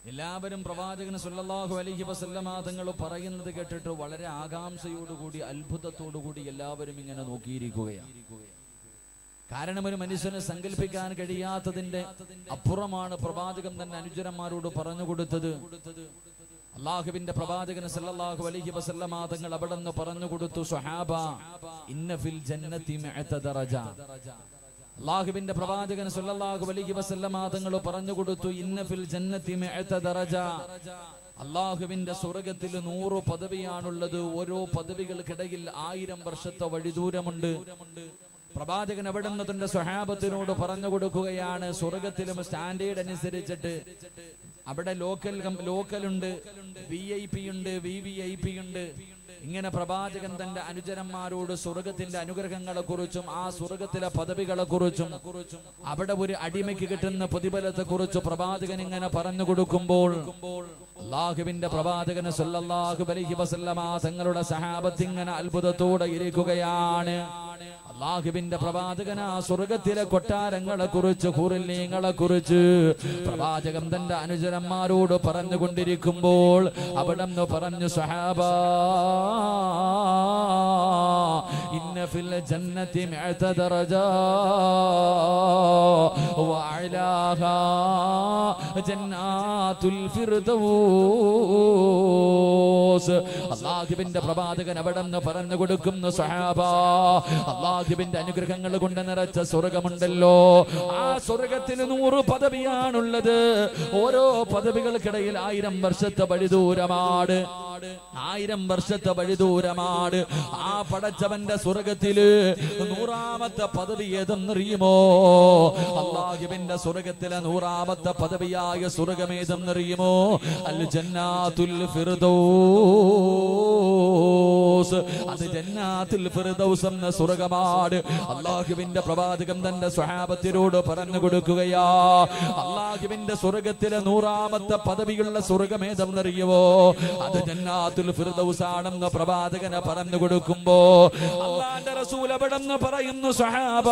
എല്ലാവരും പ്രവാചകൻ സല്ലല്ലാഹു അലൈഹി വസല്ലമ തങ്ങൾ പറയുന്നത് കേട്ടിട്ട് വളരെ ആകാംക്ഷയോടുകൂടി അത്ഭുതത്തോടുകൂടി എല്ലാവരും ഇങ്ങനെ നോക്കിയിരിക്കുകയാണ്. കാരണം ഒരു മനുഷ്യന് സങ്കല്പിക്കാൻ കഴിയാത്തതിന്റെ അപ്പുറമാണ് പ്രവാചകൻ തന്നെ അനുചരന്മാരോട് പറഞ്ഞു കൊടുത്തത്. അല്ലാഹുവിന്റെ പ്രവാചകൻ സല്ലല്ലാഹു അലൈഹി വസല്ലമ തങ്ങൾ അവിടെ നിന്ന് പറഞ്ഞു കൊടുത്തു, സ്വഹാബ ഇന്ന ഫിൽ ജന്നതി മിഅത ദറജ. അല്ലാഹുവിന്റെ പ്രവാചകൻ സല്ലല്ലാഹു അലൈഹി വസല്ലമ തങ്ങൾ പറഞ്ഞു കൊടുത്തു, ഇന്ന ഫിൽ ജന്നതി മിഅത ദറജ. അല്ലാഹുവിന്റെ സ്വർഗ്ഗത്തിൽ 100 പദവിയാണുള്ളത്. ഓരോ പദവികൾക്കിടയിൽ 1000 വർഷത്തെ വഴിദൂരമുണ്ട്. പ്രവാചകൻ അവിടെ നിന്ന് തന്റെ സ്വഹാബത്തിനോട് പറഞ്ഞു കൊടുക്കുകയാണ്, സ്വർഗത്തിലും സ്റ്റാൻഡേർഡ് അനുസരിച്ചിട്ട് അവിടെ ലോക്കലുണ്ട്, VIP ഉണ്ട്, VVIP ഉണ്ട്. ഇങ്ങനെ പ്രവാചകൻ തന്റെ അനുചരന്മാരോട് സ്വർഗത്തിന്റെ അനുഗ്രഹങ്ങളെ കുറിച്ചും ആ സ്വർഗത്തിലെ പദവികളെ കുറിച്ചും അവിടെ ഒരു അടിമയ്ക്ക് കിട്ടുന്ന പ്രതിഫലത്തെ കുറിച്ച് പ്രവാചകൻ ഇങ്ങനെ പറഞ്ഞു കൊടുക്കുമ്പോൾ അല്ലാഹുവിന്റെ പ്രവാചകൻ സല്ലല്ലാഹു അലൈഹി വസല്ലമ തങ്ങളുടെ സഹാബത്ത് ഇങ്ങനെ അത്ഭുതത്തോടെ ഇരിക്കുകയാണ്. അല്ലാഹുവിന്റെ പ്രവാചകൻ ആ സ്വർഗത്തിലെ കൊട്ടാരങ്ങളെ കുറിച്ച്, ഹൂറില്ലീങ്ങളെ കുറിച്ച് പ്രവാചകൻ തന്റെ അനുചരന്മാരോട് പറഞ്ഞുകൊണ്ടിരിക്കുമ്പോൾ അവിടെ നിന്ന് പറഞ്ഞു, സ്വഹാബ ഇന്ന ഫിൽ ജന്നതി മിഅത ദറജ വഅലാഹാ ജന്നാത്തുൽ ഫിർദൗസ്. അല്ലാഹുവിന്റെ പ്രവാചകൻ അവിടെ നിന്ന് പറഞ്ഞു കൊടുക്കുന്നു, സ്വഹാബ അല്ലാഹുവിന്റെ അനുഗ്രഹങ്ങൾ കൊണ്ട് നിറച്ച സ്വർഗമുണ്ടല്ലോ, ആ സ്വർഗത്തിൽ 100 പദവിയാണുള്ളത്. ഓരോ പദവികൾക്കിടയിൽ 1000 വർഷത്തെ വഴിദൂരമാണ്. 1000 വർഷത്തെ വഴിദൂരമാണ്. ആ പടച്ചവന്റെ സ്വർഗത്തില് 100ാമത്തെ പദവി ഏതെന്നറിയുമോ? അല്ലാഹുവിന്റെ സ്വർഗത്തിലെ 100ാമത്തെ പദവിയായ സ്വർഗമേതെന്നറിയുമോ? അൽ ജന്നാത്തുൽ ഫിർദൗസ്. അത് ജന്നാത്തുൽ ഫിർദൗസ് എന്ന സ്വർഗമാണ്. അല്ലാഹുവിന്റെ പ്രവാചകൻ തന്റെ സ്വഹാബത്തിനോട് പറഞ്ഞു കൊടുക്കുകയാ, അല്ലാഹുവിന്റെ സ്വർഗത്തിലെ 100ാമത്തെ പദവിയുള്ള സ്വർഗമേതെന്നറിയുമോ? അത് ജന്നാത്തുൽ ഫിർദൗസ് ആണെന്ന് പ്രവാചകനെ പറഞ്ഞു കൊടുക്കുമ്പോ അല്ലാഹുവിന്റെ റസൂൽ അവിടെ നിന്ന് പറയുന്നു, സ്വഹാബ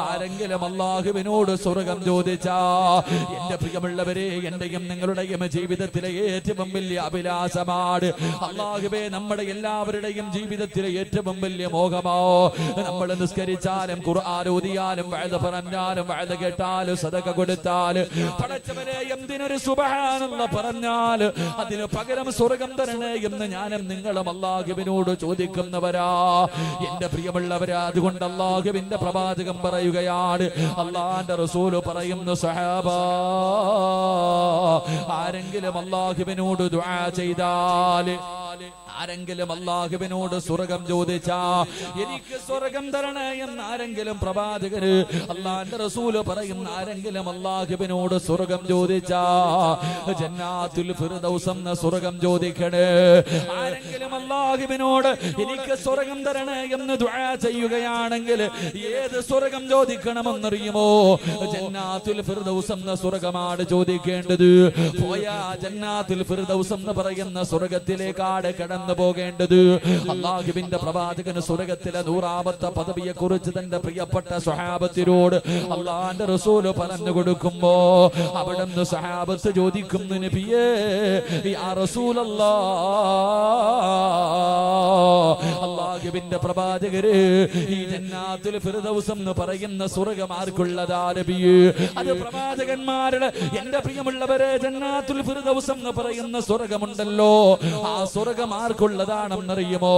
ആരെങ്കിലും അല്ലാഹുവിനോട് സ്വർഗം ചോദിച്ചാ, എന്റെ പ്രിയമുള്ളവരെ, എന്റെയും നിങ്ങളുടെയും ജീവിതത്തിലെ ഏറ്റവും വലിയ അഭിലാഷമാണ്. അല്ലാഹുവേ, നമ്മുടെ എല്ലാവരുടെയും ജീവിതത്തിലെ ഏറ്റവും വലിയ മോഹമോ നമ്മൾ നിസ്കരിച്ചാലും ഖുർആൻ ഓതിയാലും വഅദ പറഞ്ഞാലും വഅദ കേട്ടാലും സദഖ കൊടുത്താലും പടച്ചവനെ എന്തിനൊരു സുബ്ഹാനല്ലാഹ് പറഞ്ഞാൽ അതിന് പകരം സ്വർഗം തരണേ എന്ന് ഞാനും നിങ്ങളും അല്ലാഹുവിനോട് ചോദിക്കുന്നവരാ എന്റെ പ്രിയമുള്ളവരാ. അതുകൊണ്ട് അല്ലാഹുവിന്റെ പ്രവാചകൻ പറയുകയാണ്, അല്ലാഹുവിന്റെ റസൂൽ പറയുന്നു, സ്വഹാബ ആരെങ്കിലും അല്ലാഹുവിനോട് ദുആ ചെയ്താൽ, ആരെങ്കിലും അല്ലാഹുവിനോട് സ്വർഗം ചോദിച്ചാ, എനിക്ക് സ്വർഗം തരണേ എന്ന് ആരെങ്കിലും പ്രവാചകര് അല്ലാഹുവിന്റെ റസൂല് പറയുന്ന ആരെങ്കിലും അല്ലാഹുവിനോട് സ്വർഗം ചോദിച്ചാ, ജന്നാത്തുൽ ഫിർദൗസ് എന്ന സ്വർഗം ചോദിക്കണേ. ആരെങ്കിലും അല്ലാഹുവിനോട് എനിക്ക് സ്വർഗം തരണേ എന്ന് ദുആ ചെയ്യുകയാണെങ്കിൽ ഏത് സ്വർഗം ചോദിക്കണമെന്നറിയുമോ? ജന്നാത്തുൽ ഫിർദൗസ് എന്ന സ്വർഗമാണ് ചോദിക്കേണ്ടത്. പോയാ ജന്നാത്തുൽ ഫിർദൗസ് എന്ന് പറയുന്ന സ്വർഗത്തിലേക്കാണ് കടന്നു പോകേണ്ടത്. അല്ലാഹുവിന്റെ പ്രവാചകന് സ്വർഗത്തിലെ 100ാമത്തെ പദവിയെ കുറിച്ച് തന്റെ പ്രിയപ്പെട്ട സ്വഹാബത്തിനോട് അല്ലാഹുവിന്റെ റസൂല് പറഞ്ഞു കൊടുക്കുമ്പോ അവിടെ നിന്ന് സ്വഹാബത്ത് ചോദിക്കുന്നു, നബിയേ യാ റസൂലല്ലാഹ്, അല്ലാഹുവിന്റെ പ്രവാചകരെ, ഈ ജന്നാത്തുൽ ഫിർദൗസ് എന്ന് പറയുന്ന സ്വർഗ്ഗം ആർക്കുള്ളതാ നബിയേ? അത് പ്രവാചകന്മാരുടെ, എന്റെ പ്രിയമുള്ളവരെ, ജന്നാത്തുൽ ഫിർദൗസ് എന്ന് പറയുന്ന സ്വർഗ്ഗമുണ്ടല്ലോ, ആ സ്വർഗ്ഗം ആർക്കുള്ളതാണെന്നറിയുമോ?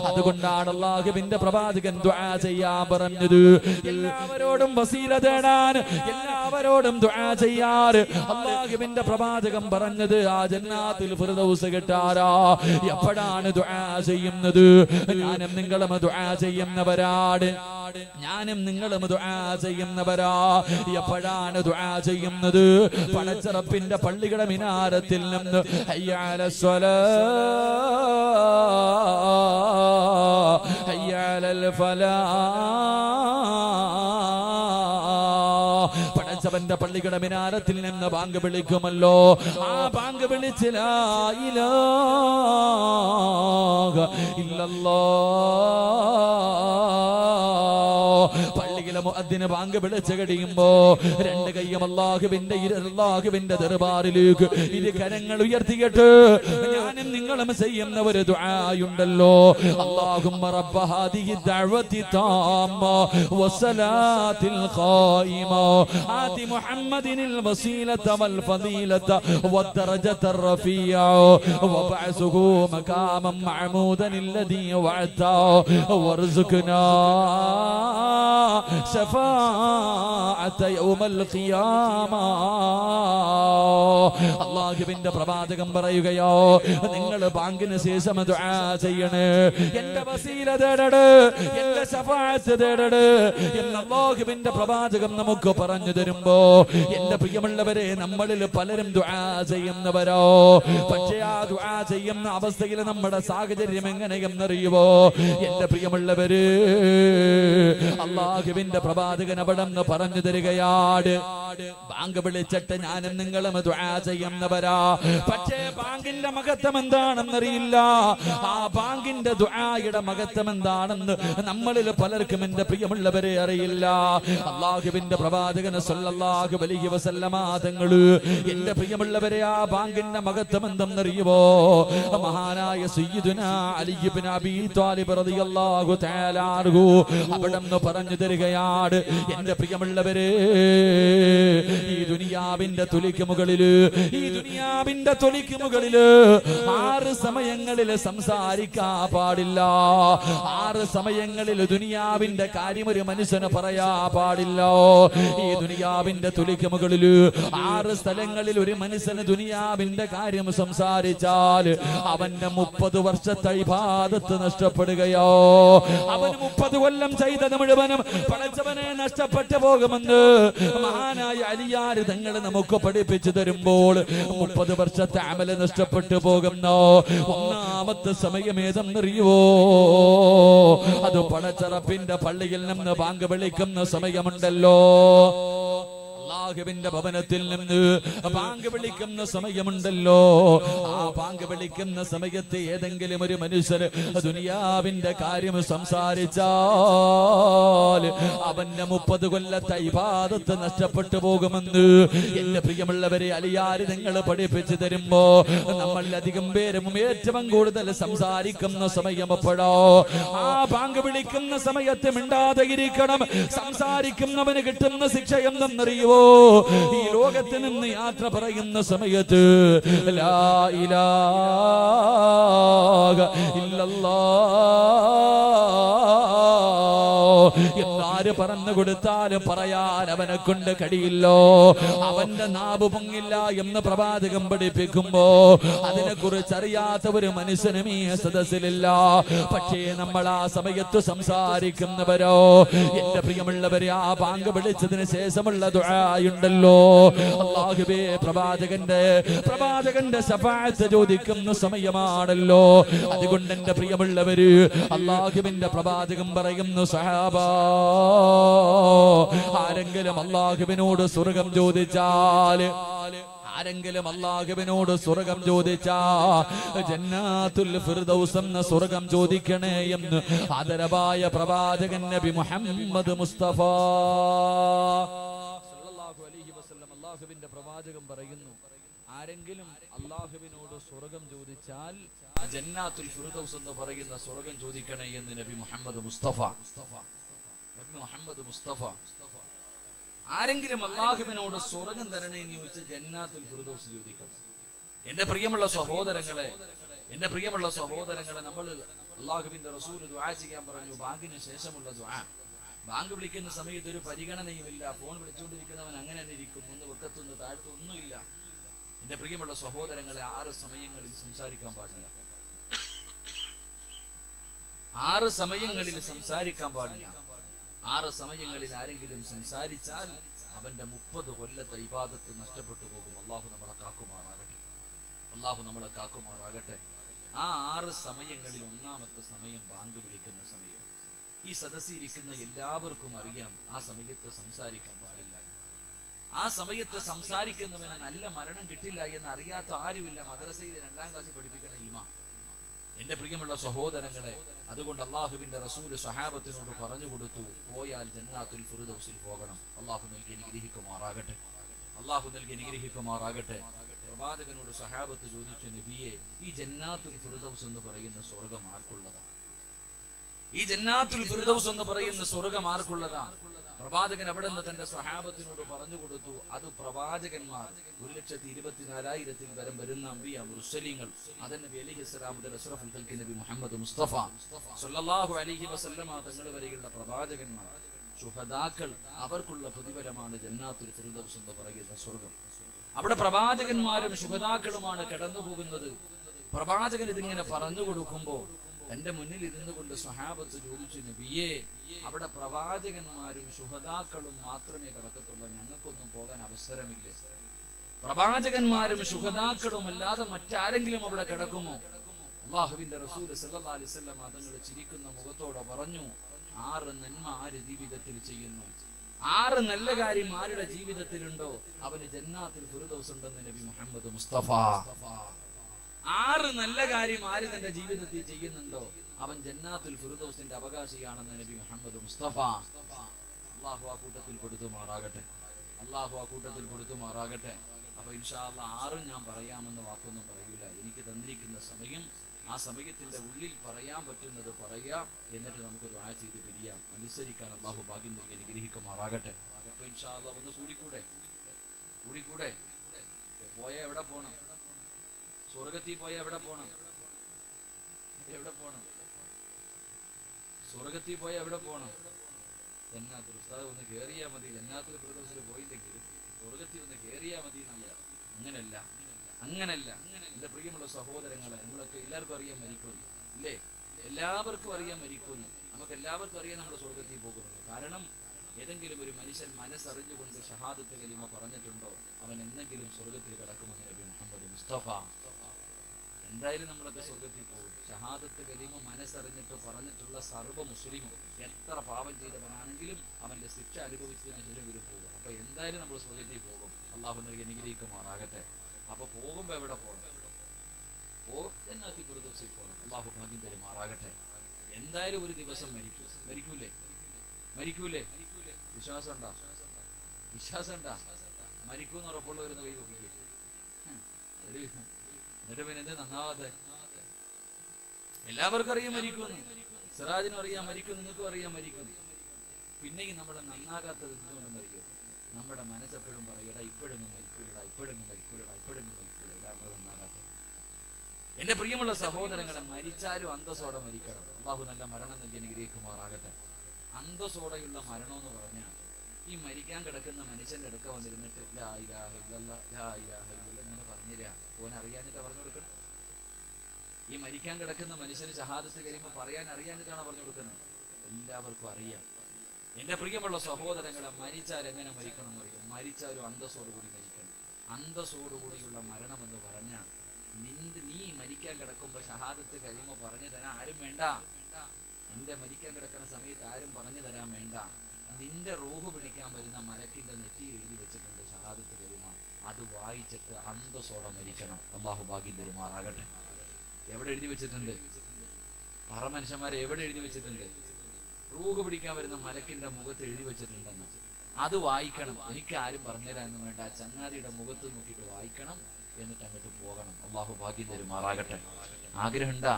അതുകൊണ്ടാണ് അല്ലാഹുവിന്റെ പ്രവാചകൻ ദുആ ചെയ്യാൻ പറഞ്ഞത്. എല്ലാവരോടും വസീല തേടാൻ, എല്ലാവരോടും ദുആ ചെയ്യാൻ അല്ലാഹുവിന്റെ പ്രവാചകൻ പറഞ്ഞത് ആ ജന്നാത്തുൽ ഫിർദൗസ് കിട്ടാരാ എപ്പോഴാണ് ദുആ ചെയ്യുന്നത്? ഞാനും നിങ്ങളും ദുആ ചെയ്യുന്നവരാണ്. ഞാനും നിങ്ങളും ദുആ ചെയ്യുന്നവരാ. എപ്പോഴാണ് ദുആ ചെയ്യുന്നത്? പടച്ചറപ്പിന്റെ പള്ളിയുടെ മിനാരത്തിൽ നിന്ന് ഹയ്യ അലസ്സലാഹ് ഹയ്യ അലൽ ഫലാഹ്, പടച്ചവന്റെ പള്ളിയുടെ മിനാരത്തിൽ നിന്ന് ബാങ്ക് വിളിക്കുമല്ലോ. ആ ബാങ്ക് വിളിച്ച് ലാ ഇലാഹ ഇല്ലല്ലാഹ്, പള്ളിയിലെ മുഅദ്ദിന് ബാങ്ക് വിളിച്ചു കഴിയുമ്പോ രണ്ട് കൈയും അല്ലാഹുവിന്റെ ദർബാറിലേക്ക് ഇരു കരങ്ങൾ ഉയർത്തിയിട്ട് ഞാനും നിങ്ങളും ചെയ്യുന്ന ഒരു ദുആയുണ്ടല്ലോ. അല്ലാഹുമ്മ റബ്ബ ഹാദിഹി ദഅവതി താമ്മ വസ്സലാത്തിൽ ഖായിമ ആതി മുഹമ്മദിനിൽ വസീലത വൽ ഫദീലത വദ്ദറജത റഫീഅ വബഅസുഹു മഖാമൻ മഅമൂദൻ الذي وعدته وارزقنا شفاعة يوم القيامة. അല്ലാഹുവിന്റെ പ്രവാചകൻ പറയുകയോ, നിങ്ങൾ ബാങ്കിന് ശേഷം ദുആ ചെയ്യണേ, എന്റെ വസീല തേടണേ, എന്റെ ശഫാഅത്ത് തേടണേ എന്ന് അല്ലാഹുവിന്റെ പ്രവാചകൻ നമുക്ക് പറഞ്ഞു തരുമ്പോ, എന്റെ പ്രിയമുള്ളവരെ, നമ്മളിൽ പലരും ദുആ ചെയ്യുന്നവരോ, പക്ഷേ ആ ദുആ ചെയ്യുന്ന അവസ്ഥയിൽ നമ്മുടെ സാഹചര്യം എങ്ങനെയെന്നറിയുവോ? എന്റെ പ്രിയമുള്ളവര്, അല്ലാഹുവിന്റെ പ്രവാചകൻ അവിടെ നിന്ന് പറഞ്ഞു തരികയാണ്, ബാങ്ക് വിളിച്ചിട്ട് ഞാനും നിങ്ങളും ദുആ ചെയ്യുന്നവരാ, പക്ഷേ ബാങ്കിന്റെ മഹത്വം എന്താണെന്നറിയില്ല. ആ ബാങ്കിന്റെ ദുആയുടെ മഹത്വം എന്താണെന്ന് നമ്മളിൽ പലർക്കും എന്റെ പ്രിയമുള്ളവരെ അറിയില്ല. അല്ലാഹുവിന്റെ പ്രവാചകൻ സ്വല്ലല്ലാഹു അലൈഹി വസല്ലമ തങ്ങള്, എന്റെ പ്രിയമുള്ളവരെ, ആ ബാങ്കിന്റെ മഹത്വം എന്തെന്നറിയുവോ? മഹാനായ സയ്യിദുനാ അലി ഇബ്നു അബീ ത്വാലിബ് റളിയല്ലാഹു തആല അൻഹു അവിടെന്ന് പറഞ്ഞു തരികയാണ്, എന്റെ പ്രിയമുള്ളവരെ, ഈ ദുനിയാവിന്റെ തൊലിക്ക് മുകളില്, ഈ ദുനിയാവിന്റെ തൊലിക്ക് മുകളില് 6 സമയങ്ങളിൽ സംസാരിക്കാൻ പാടില്ല. 6 സമയങ്ങളിൽ ദുനിയാവിന്റെ കാര്യം ഒരു മനുഷ്യന് പറയാ പാടില്ല. ഈ ദുനിയാവിന്റെ തൊലിക്ക് മുകളില് 6 സ്ഥലങ്ങളിൽ ഒരു മനുഷ്യന് ദുനിയാവിന്റെ കാര്യം സംസാരിച്ചാൽ അവന്റെ 30 വർഷത്തെ ഇബാദത്ത് നഷ്ടപ്പെടുകയോ, അവൻ 30 കൊല്ലം ചെയ്തത് മുഴുവനും പടച്ചവനെ നഷ്ടപ്പെട്ടു പോകുമെന്ന് മഹാനായ അലിയാർ തങ്ങൾ നമുക്ക് പഠിപ്പിച്ചു തരുമ്പോൾ 30 വർഷത്തെ അമല് നഷ്ടപ്പെട്ടു പോകുന്നു. ഒന്നാമത്തെ സമയം ഏതെന്നറിയുവോ? അത് പടച്ചറപ്പിന്റെ പള്ളിയിൽ നിന്ന് ബാങ്ക് വിളിക്കുന്ന സമയമുണ്ടല്ലോ. അല്ലാഹുവിന്റെ ഭവനത്തിൽ നിന്ന് ബാങ്ക് വിളിക്കുന്ന സമയമുണ്ടല്ലോ. ആ ബാങ്ക് വിളിക്കുന്ന സമയത്ത് ഏതെങ്കിലും ഒരു മനുഷ്യർ ദുനിയാവിന്റെ കാര്യം സംസാരിച്ചാൽ അവന്റെ 30 കൊല്ലത്തെ ഇബാദത്ത് നഷ്ടപ്പെട്ടു പോകുമെന്ന് എന്റെ പ്രിയമുള്ളവരെ അലിയാർ നിങ്ങൾ പഠിപ്പിച്ചു തരുമ്പോ, നമ്മളധികം പേരും ഏറ്റവും കൂടുതൽ സംസാരിക്കുന്ന സമയം എപ്പോഴോ? ആ ബാങ്ക് വിളിക്കുന്ന സമയത്ത് മിണ്ടാതെ ഇരിക്കണം. സംസാരിക്കുന്നവന് കിട്ടുന്ന ശിക്ഷ എന്തെന്നറിയുവോ? ഈ ലോകത്ത് നിന്ന് യാത്ര പറയുന്ന സമയത്ത് ലാ ഇലാഹ ഇല്ലല്ലാഹ് എന്നാര് പറഞ്ഞു കൊടുത്താലും പറയാൻ അവനെ കൊണ്ട് കഴിയില്ലോ. അവന്റെ നാവ് പൊങ്ങില്ല എന്ന് പ്രവാചകൻ പഠിപ്പിക്കുമ്പോ അതിനെ കുറിച്ച് അറിയാത്ത ഒരു മനുഷ്യനും ഈ സദസ്സിലില്ല. പക്ഷേ നമ്മൾ ആ സമയത്ത് സംസാരിക്കുന്നവരോ, എന്റെ പ്രിയമുള്ളവരെ, ആ ബാങ്ക് വിളിച്ചതിന് ശേഷമുള്ള ദുആയുണ്ടല്ലോ, അല്ലാഹുവേ, പ്രവാചകന്റെ ശഫാഅത്ത് ചോദിക്കുന്ന സമയമാണല്ലോ. അതുകൊണ്ട് എന്റെ പ്രിയമുള്ളവര്, അല്ലാഹുവിന്റെ പ്രവാചകൻ പറയുന്നു, സഹാബ, ആരെങ്കിലും അല്ലാഹുവിനോട് സ്വർഗം ചോദിച്ചാൽ, ആരെങ്കിലും അല്ലാഹുവിനോട് സ്വർഗം ചോദിച്ചാ ജന്നാത്തുൽ ഫിർദൗസ് എന്ന സ്വർഗം ചോദിക്കണേ എന്ന് ആദരവായ പ്രവാചകൻ നബി മുഹമ്മദ് മുസ്തഫ സല്ലല്ലാഹു അലൈഹി വസല്ലം, അല്ലാഹുവിന്റെ പ്രവാചകൻ പറയുന്നു, ആരെങ്കിലും അല്ലാഹുവിനോട് സ്വർഗം ചോദിച്ചാൽ ജന്നാത്തുൽ ഫിർദൗസ് എന്ന് പറയുന്ന സ്വർഗം ചോദിക്കണേ എന്ന് നബി മുഹമ്മദ് മുസ്തഫ ആരെങ്കിലും അല്ലാഹുവിനോട് സ്വർഗം തരണേ എന്ന് ചോദിച്ച് ജന്നാത്തുൽ ഫിർദൗസ് ചോദിക്കണം. എന്റെ പ്രിയമുള്ള സഹോദരങ്ങളെ, നമ്മൾ അല്ലാഹുവിന്റെ റസൂൽ ദുആ ചെയ്യാൻ പറഞ്ഞു. ബാങ്കിന് ശേഷമുള്ള ദുആ, ബാങ്ക് വിളിക്കുന്ന സമയത്ത് ഒരു പരിഗണനയുമില്ല. ഫോൺ വിളിച്ചുകൊണ്ടിരിക്കുന്നവൻ അങ്ങനെ തന്നെ ഇരിക്കും, ഒന്ന് വെക്കത്തൊന്ന് താഴ്ത്തൊന്നുമില്ല. എന്റെ പ്രിയമുള്ള സഹോദരങ്ങളെ, 6 സമയങ്ങളിൽ സംസാരിക്കാൻ പാടില്ല. 6 സമയങ്ങളിൽ സംസാരിക്കാൻ പാടില്ല. 6 സമയങ്ങളിൽ ആരെങ്കിലും സംസാരിച്ചാൽ അവന്റെ 30 കൊല്ലത്തെ ഇബാദത്ത് നഷ്ടപ്പെട്ടു പോകും. അല്ലാഹു നമ്മളെ കാക്കുമാറാകട്ടെ. ആ 6 സമയങ്ങളിൽ ഒന്നാമത്തെ സമയം ബാങ്ക് വിളിക്കുന്ന സമയം. ഈ സദസ്സിരിക്കുന്ന എല്ലാവർക്കും അറിയാം, ആ സമയത്ത് സംസാരിക്കാൻ പാടില്ല. ആ സമയത്ത് സംസാരിക്കുന്നവന് നല്ല മരണം കിട്ടില്ല എന്ന് അറിയാത്ത ആരുമില്ല. മദ്രസയിൽ 2ാം ക്ലാസ്സിൽ പഠിപ്പിക്കുന്ന ഇമാം എന്റെ പ്രിയമുള്ള സഹോദരങ്ങളെ, അതുകൊണ്ട് അള്ളാഹുവിന്റെ റസൂൽ സഹാബത്തിനോട് പറഞ്ഞു കൊടുത്തു, പോയാൽ ജന്നാത്തുൽ ഫിർദൗസിൽ പോകണം. അള്ളാഹു നൽകി അനുഗ്രഹിക്കുമാറാകട്ടെ, അള്ളാഹു നൽകി അനുഗ്രഹിക്കുമാറാകട്ടെ. പ്രവാചകനോട് സഹാബത്ത് ചോദിച്ചു, നബിയെ, ഈ ജന്നാത്തുൽ ഫിർദൗസ് എന്ന് പറയുന്ന സ്വർഗം ആർക്കുള്ളതാണ്? ഈ ജന്നാത്തുൽ ഫിർദൗസ് എന്ന് പറയുന്ന സ്വർഗം ആർക്കുള്ളതാണ്? പ്രവാചകൻ അവിടെ നിന്ന് തന്റെ സ്വഹാബത്തിനോട് പറഞ്ഞു കൊടുത്തു, അത് പ്രവാചകന്മാർ 1,24,000 വരെ വരുന്ന അംബിയ മുർസലീങ്ങൾ, അതൻ നബി അലൈഹിസ്സലാം മുതൽ അഷ്റഫുൽ ഖൽഖി നബി മുഹമ്മദ് മുസ്തഫ സ്വല്ലല്ലാഹു അലൈഹി വസല്ലമ തങ്ങൾ വരെയുള്ള പ്രവാചകന്മാർ, ശുഹദാക്കൾ, അവർക്കുള്ള പ്രതിഫലമാണ് ജന്നാത്തുൽ ഫിർദൗസ് എന്ന് പറയുന്ന സ്വർഗം. അവിടെ പ്രവാചകന്മാരും ശുഹദാക്കളുമാണ് കടന്നു പോകുന്നത്. പ്രവാചകൻ ഇതിങ്ങനെ പറഞ്ഞു കൊടുക്കുമ്പോ എന്റെ മുന്നിൽ ഇരുന്നു കൊണ്ട് സ്വഹാബത്ത് ചോദിച്ചു, നബിയേ, അവിടെ പ്രവാചകന്മാരും ശുഹദാക്കളും മാത്രമേ കിടക്കത്തുള്ളൂ, ഞങ്ങൾക്കൊന്നും പോകാൻ അവസരമില്ല. പ്രവാചകന്മാരും ശുഹദാക്കളും അല്ലാതെ മറ്റാരെങ്കിലും അവിടെ കിടക്കുമോ? അല്ലാഹുവിന്റെ റസൂൽ സല്ലല്ലാഹു അലൈഹി വസല്ലം തങ്ങൾ ചിരിക്കുന്ന മുഖത്തോടെ പറഞ്ഞു, 6 നന്മ ആര് ജീവിതത്തിൽ ചെയ്യുന്നു, 6 നല്ല കാര്യം ആരുടെ ജീവിതത്തിലുണ്ടോ അവന് ജന്നാത്തുൽ ഫിർദൗസ് ഉണ്ടെന്ന് നബി മുഹമ്മദ് മുസ്തഫ. 6 നല്ല കാര്യം ആര് തന്റെ ജീവിതത്തിൽ ചെയ്യുന്നുണ്ടോ അവൻ ജന്നാത്തുൽ ഫിർദൗസിന്റെ അവകാശിയാണെന്ന് നബി മുഹമ്മദ് മുസ്തഫ. അല്ലാഹു ആ കൂട്ടത്തിൽ കൊടുത്തുമാറാകട്ടെ, അല്ലാഹു ആ കൂട്ടത്തിൽ കൊടുത്തുമാറാകട്ടെ. അപ്പൊ ഇൻഷാ അല്ലാഹ് 6 ഞാൻ പറയാമെന്ന് വാക്കൊന്നും പറയൂല. എനിക്ക് തന്നിരിക്കുന്ന സമയം, ആ സമയത്തിന്റെ ഉള്ളിൽ പറയാൻ പറ്റുന്നത് പറയാം, എന്നിട്ട് നമുക്ക് ദുആ ചെയ്ത് പിരിയാം. അനുസരിക്കാൻ അല്ലാഹു ഭാഗ്യം നൽകി അനുഗ്രഹിക്കുമാറാകട്ടെ. അപ്പൊ ഇൻഷാ അല്ലാഹ് ഒന്ന് കൂടിക്കൂടെ പോയ എവിടെ പോണം? സ്വർഗത്തിൽ പോയ എവിടെ പോണം? സ്വർഗത്തിൽ പോയ എവിടെ പോണം? ജന്നാത്തുൽ ഉസ്താദ് ഒന്ന് കേറിയാ മതി. ജന്നാത്തുൽ ഫിർദൗസിൽ പോയില്ലെങ്കിലും സ്വർഗത്തിൽ ഒന്ന് കേറിയാ മതി. അങ്ങനല്ല. എന്റെ പ്രിയമുള്ള സഹോദരങ്ങളെ, നമ്മളൊക്കെ എല്ലാവർക്കും അറിയാൻ മരിക്കുന്നു, ഇല്ലേ? എല്ലാവർക്കും അറിയാൻ മരിക്കുന്നു. നമുക്ക് എല്ലാവർക്കും അറിയാൻ നമ്മൾ സ്വർഗത്തിൽ പോകുന്നു. കാരണം ഏതെങ്കിലും ഒരു മനുഷ്യൻ മനസ്സറിഞ്ഞുകൊണ്ട് ഷഹാദത്ത് കലിമ പറഞ്ഞിട്ടുണ്ടോ അവൻ എന്തെങ്കിലും സ്വർഗത്തിൽ കിടക്കുമെന്ന് നബി മുഹമ്മദ് മുസ്തഫ. എന്തായാലും നമ്മളൊക്കെ സ്വർഗത്തിൽ പോകും. ഷഹാദത്ത് കലിമ മനസ്സറിഞ്ഞിട്ട് പറഞ്ഞിട്ടുള്ള സർവ്വ മുസ്ലിമും എത്ര പാപം ചെയ്തവനാണെങ്കിലും അവന്റെ ശിക്ഷ അനുഭവിച്ചതിന് ശേഷം ഇവർ പോകും. അപ്പൊ എന്തായാലും നമ്മൾ സ്വർഗത്തിൽ പോകും. അള്ളാഹു നൽകി അനുഗ്രഹിക്കുമാറാകട്ടെ. അപ്പൊ പോകുമ്പോ എവിടെ പോകണം? ജന്നാത്തുൽ ഫിർദൗസിൽ പോകണം. അള്ളാഹു ഭാഗ്യം തരുമാറാകട്ടെ. എന്തായാലും ഒരു ദിവസം മരിക്കൂലേ? വിശ്വാസം ഉണ്ടാ? മരിക്കൂന്ന് ഉറപ്പുള്ളവരൊന്ന് കൈ നോക്കിക്കേ. എന്നിട്ട് പിന്നെ എന്ത് നന്നാവാതെ? എല്ലാവർക്കും അറിയാൻ മരിക്കുന്നു, സിറാജിനും അറിയാൻ മരിക്കും, നിങ്ങൾക്കും അറിയാൻ മരിക്കുന്നു. പിന്നെയും നമ്മളെ നന്നാകാത്തത് എന്തുകൊണ്ട് മരിക്കും? നമ്മുടെ മനസ്സെപ്പോഴും പറയടാ, ഇപ്പോഴൊന്നും മരിക്കൂലടാ. നന്നാകാത്തത്. എന്റെ പ്രിയമുള്ള സഹോദരങ്ങളെ, മരിച്ചാലും അന്തസ്സോടെ മരിക്കണം. അല്ലാഹു നല്ല മരണം നൽകി അനുഗ്രഹിക്കുമാറാകട്ടെ. അന്തസ്സോടെയുള്ള മരണം എന്ന് പറഞ്ഞാൽ ഈ മരിക്കാൻ കിടക്കുന്ന മനുഷ്യന്റെ അടുക്ക വന്നിരുന്നിട്ട് ലാ ഇലാഹ ഇല്ലല്ലാഹ് ഇങ്ങനെ പറഞ്ഞുതരാ. ഓൻ അറിയാഞ്ഞിട്ടാ പറഞ്ഞു കൊടുക്കണം. ഈ മരിക്കാൻ കിടക്കുന്ന മനുഷ്യന് ഷഹാദത്ത് കലിമ പറയാൻ അറിയാഞ്ഞിട്ടാണ് പറഞ്ഞു കൊടുക്കുന്നത്. എല്ലാവർക്കും അറിയാം. എന്റെ പ്രിയമുള്ള സഹോദരങ്ങളെ, മരിച്ചാൽ എങ്ങനെ മരിക്കണം എന്ന് പറയും? മരിച്ചാലും അന്തസ്സോടുകൂടി മരിക്കണം. അന്തസ്സോടുകൂടിയുള്ള മരണം എന്ന് പറഞ്ഞാൽ നീ മരിക്കാൻ കിടക്കുമ്പോ ഷഹാദത്ത് കലിമ പറഞ്ഞു തരാൻ ആരും വേണ്ട. നിന്റെ മരിക്കാൻ കിടക്കുന്ന സമയത്ത് ആരും പറഞ്ഞു തരാൻ വേണ്ട. നിന്റെ റൂഹ് പിടിക്കാൻ വരുന്ന മലക്കിന്റെ നെറ്റി എഴുതി വെച്ചിട്ടുണ്ട് ഷഹാദത്ത് കലിമ. അത് വായിച്ചിട്ട് അന്തസ്സോടെ മരിക്കണം. അല്ലാഹു ഭാഗ്യം തരുമാറാകട്ടെ. എവിടെ എഴുതി വെച്ചിട്ടുണ്ട്? പറ മനുഷ്യന്മാരെ, എവിടെ എഴുതി വെച്ചിട്ടുണ്ട്? റൂഹ് പിടിക്കാൻ വരുന്ന മലക്കിന്റെ മുഖത്ത് എഴുതി വെച്ചിട്ടുണ്ടെന്ന്. അത് വായിക്കണം. എനിക്ക് ആരും പറഞ്ഞുതരാനൊന്നും വേണ്ട. ആ ചങ്ങാതിയുടെ മുഖത്ത് നോക്കിയിട്ട് വായിക്കണം, എന്നിട്ട് അങ്ങോട്ട് പോകണം. അല്ലാഹു ഭാഗ്യം തരുമാറാകട്ടെ. ആഗ്രഹമുണ്ടാ?